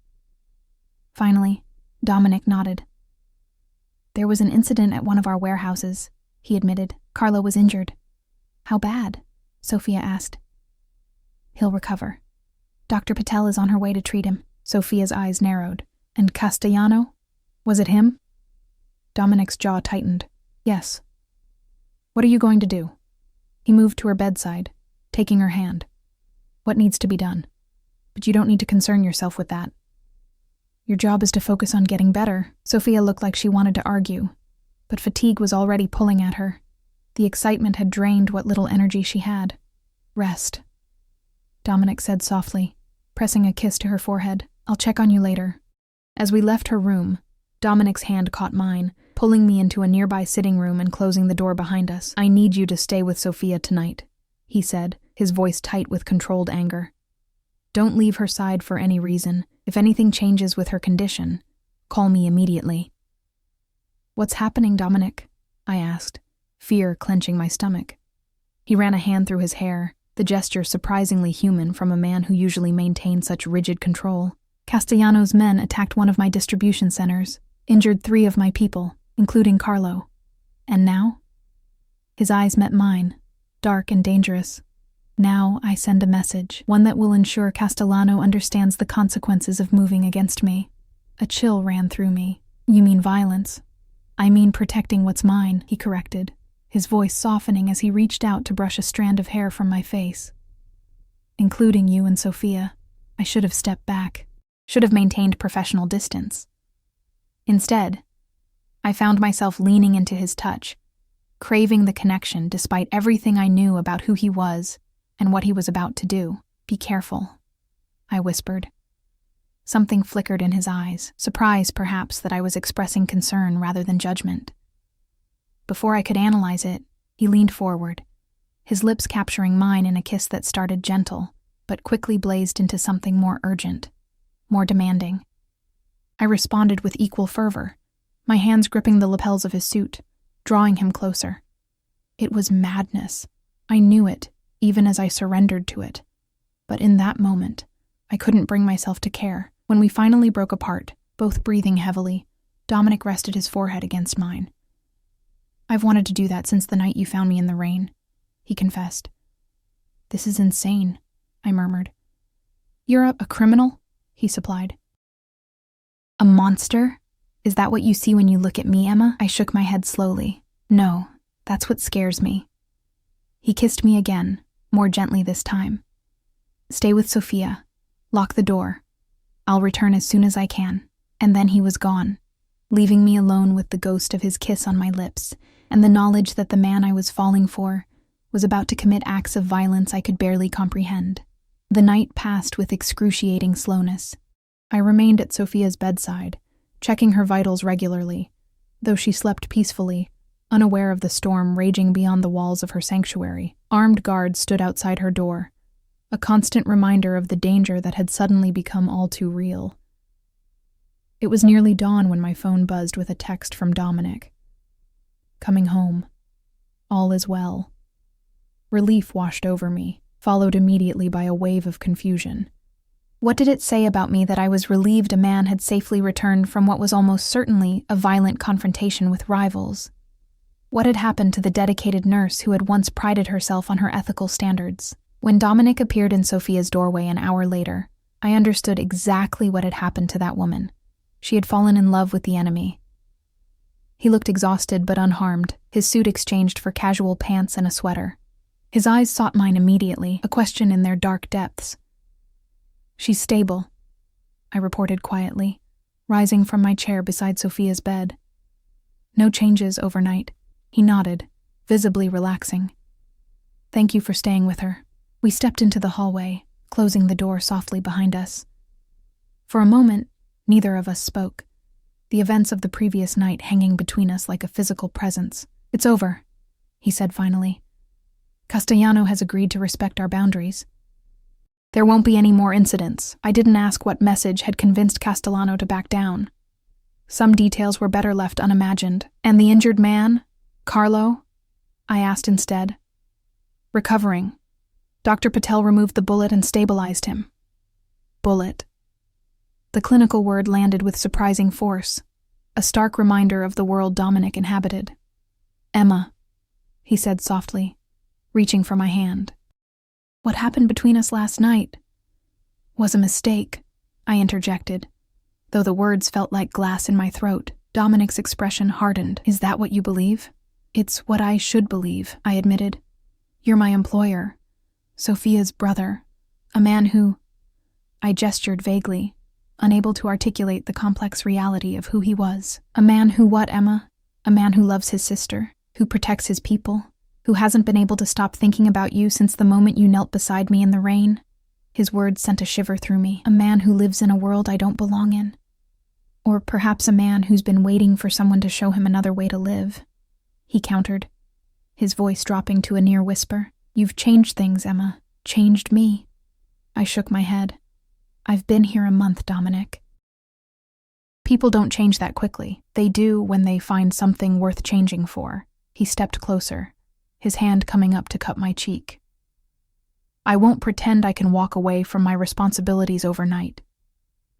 Finally, Dominic nodded. "There was an incident at one of our warehouses," he admitted. "Carlo was injured." "How bad?" Sophia asked. "He'll recover. Dr. Patel is on her way to treat him." Sophia's eyes narrowed. "And Castellano? Was it him?" Dominic's jaw tightened. "Yes." "What are you going to do?" He moved to her bedside, taking her hand. "What needs to be done? But you don't need to concern yourself with that. Your job is to focus on getting better." Sophia looked like she wanted to argue, but fatigue was already pulling at her. The excitement had drained what little energy she had. "Rest," Dominic said softly, pressing a kiss to her forehead. "I'll check on you later." As we left her room, Dominic's hand caught mine, pulling me into a nearby sitting room and closing the door behind us. "I need you to stay with Sophia tonight," he said, his voice tight with controlled anger. "Don't leave her side for any reason. If anything changes with her condition, call me immediately." "What's happening, Dominic?" I asked, fear clenching my stomach. He ran a hand through his hair, the gesture surprisingly human from a man who usually maintained such rigid control. "Castellano's men attacked one of my distribution centers, injured 3 of my people, including Carlo. And now?" His eyes met mine, dark and dangerous. "Now I send a message, one that will ensure Castellano understands the consequences of moving against me." A chill ran through me. "You mean violence?" "I mean protecting what's mine," he corrected, his voice softening as he reached out to brush a strand of hair from my face. "Including you and Sophia. I should have stepped back, should have maintained professional distance. Instead, I found myself leaning into his touch, craving the connection despite everything I knew about who he was and what he was about to do. "Be careful," I whispered. Something flickered in his eyes, surprise perhaps that I was expressing concern rather than judgment. Before I could analyze it, he leaned forward, his lips capturing mine in a kiss that started gentle, but quickly blazed into something more urgent, more demanding. I responded with equal fervor, my hands gripping the lapels of his suit, drawing him closer. It was madness. I knew it, even as I surrendered to it. But in that moment, I couldn't bring myself to care. When we finally broke apart, both breathing heavily, Dominic rested his forehead against mine. "I've wanted to do that since the night you found me in the rain," he confessed. "This is insane," I murmured. "You're a criminal?" he supplied. "A monster? Is that what you see when you look at me, Emma?" I shook my head slowly. "No, that's what scares me." He kissed me again, more gently this time. "Stay with Sophia. Lock the door. I'll return as soon as I can." And then he was gone, leaving me alone with the ghost of his kiss on my lips and the knowledge that the man I was falling for was about to commit acts of violence I could barely comprehend. The night passed with excruciating slowness. I remained at Sophia's bedside, checking her vitals regularly, though she slept peacefully, unaware of the storm raging beyond the walls of her sanctuary. Armed guards stood outside her door, a constant reminder of the danger that had suddenly become all too real. It was nearly dawn when my phone buzzed with a text from Dominic. "Coming home. All is well." Relief washed over me, followed immediately by a wave of confusion. What did it say about me that I was relieved a man had safely returned from what was almost certainly a violent confrontation with rivals? What had happened to the dedicated nurse who had once prided herself on her ethical standards? When Dominic appeared in Sophia's doorway an hour later, I understood exactly what had happened to that woman. She had fallen in love with the enemy. He looked exhausted but unharmed, his suit exchanged for casual pants and a sweater. His eyes sought mine immediately, a question in their dark depths. "She's stable," I reported quietly, rising from my chair beside Sophia's bed. "No changes overnight." He nodded, visibly relaxing. "Thank you for staying with her." We stepped into the hallway, closing the door softly behind us. For a moment, neither of us spoke, the events of the previous night hanging between us like a physical presence. "It's over," he said finally. "Castellano has agreed to respect our boundaries. There won't be any more incidents. I didn't ask what message had convinced Castellano to back down. Some details were better left unimagined. And the injured man, Carlo?" I asked instead. "Recovering. Dr. Patel removed the bullet and stabilized him." Bullet. The clinical word landed with surprising force, a stark reminder of the world Dominic inhabited. "Emma," he said softly, reaching for my hand. "What happened between us last night was a mistake," I interjected, though the words felt like glass in my throat. Dominic's expression hardened. "Is that what you believe?" "It's what I should believe," I admitted. "You're my employer, Sophia's brother, a man who—" I gestured vaguely, unable to articulate the complex reality of who he was. "A man who what, Emma? A man who loves his sister, who protects his people, who hasn't been able to stop thinking about you since the moment you knelt beside me in the rain." His words sent a shiver through me. "A man who lives in a world I don't belong in. Or perhaps a man who's been waiting for someone to show him another way to live," he countered, his voice dropping to a near whisper. "You've changed things, Emma. Changed me." I shook my head. "I've been here a month, Dominic." "People don't change that quickly. They do when they find something worth changing for." He stepped closer, his hand coming up to cup my cheek. "I won't pretend I can walk away from my responsibilities overnight.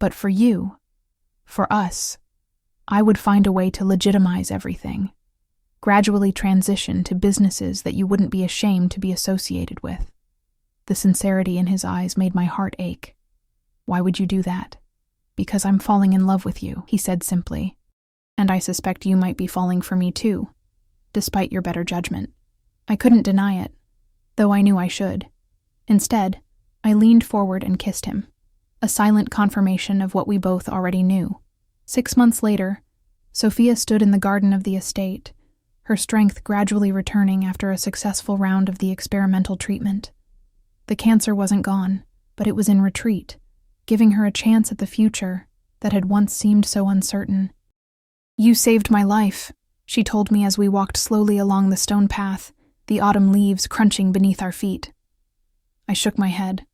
But for you, for us, I would find a way to legitimize everything. Gradually transition to businesses that you wouldn't be ashamed to be associated with." The sincerity in his eyes made my heart ache. "Why would you do that?" "Because I'm falling in love with you," he said simply. "And I suspect you might be falling for me too, despite your better judgment." I couldn't deny it, though I knew I should. Instead, I leaned forward and kissed him, a silent confirmation of what we both already knew. 6 months later, Sophia stood in the garden of the estate, her strength gradually returning after a successful round of the experimental treatment. The cancer wasn't gone, but it was in retreat, giving her a chance at the future that had once seemed so uncertain. "You saved my life," she told me as we walked slowly along the stone path, the autumn leaves crunching beneath our feet. I shook my head.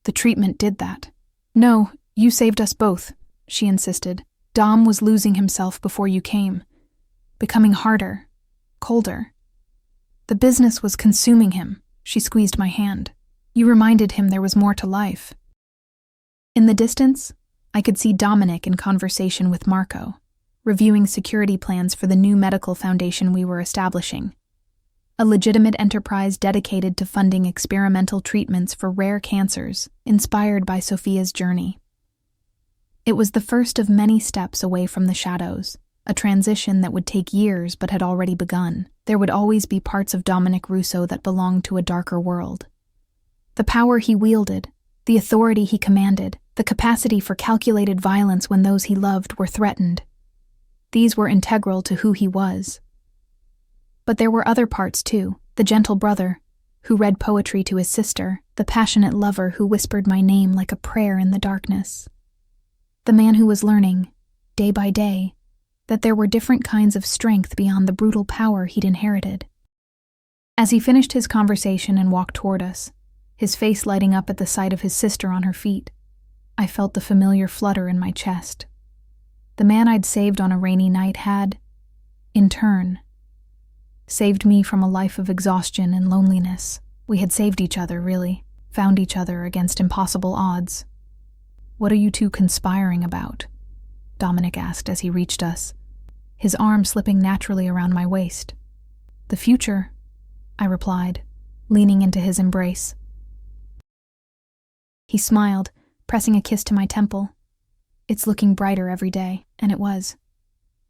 "The treatment did that." "No, you saved us both," she insisted. "Dom was losing himself before you came, becoming harder, colder. The business was consuming him." She squeezed my hand. "You reminded him there was more to life." In the distance, I could see Dominic in conversation with Marco, reviewing security plans for the new medical foundation we were establishing, a legitimate enterprise dedicated to funding experimental treatments for rare cancers inspired by Sophia's journey. It was the first of many steps away from the shadows, a transition that would take years but had already begun. There would always be parts of Dominic Russo that belonged to a darker world. The power he wielded, the authority he commanded, the capacity for calculated violence when those he loved were threatened. These were integral to who he was. But there were other parts too, the gentle brother, who read poetry to his sister, the passionate lover who whispered my name like a prayer in the darkness. The man who was learning, day by day, that there were different kinds of strength beyond the brutal power he'd inherited. As he finished his conversation and walked toward us, his face lighting up at the sight of his sister on her feet, I felt the familiar flutter in my chest. The man I'd saved on a rainy night had, in turn, saved me from a life of exhaustion and loneliness. We had saved each other, really, found each other against impossible odds. "What are you two conspiring about?" Dominic asked as he reached us, his arm slipping naturally around my waist. "The future," I replied, leaning into his embrace. He smiled, pressing a kiss to my temple. "It's looking brighter every day," and it was.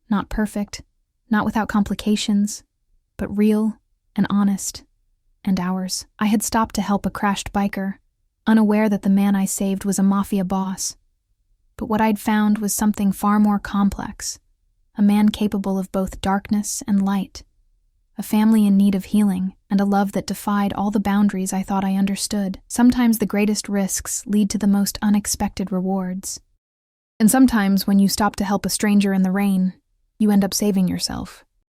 Not perfect, not without complications, but real and honest, and ours. I had stopped to help a crashed biker, unaware that the man I saved was a Mafia boss. But what I'd found was something far more complex, a man capable of both darkness and light, a family in need of healing, and a love that defied all the boundaries I thought I understood. Sometimes the greatest risks lead to the most unexpected rewards. And sometimes when you stop to help a stranger in the rain, you end up saving yourself.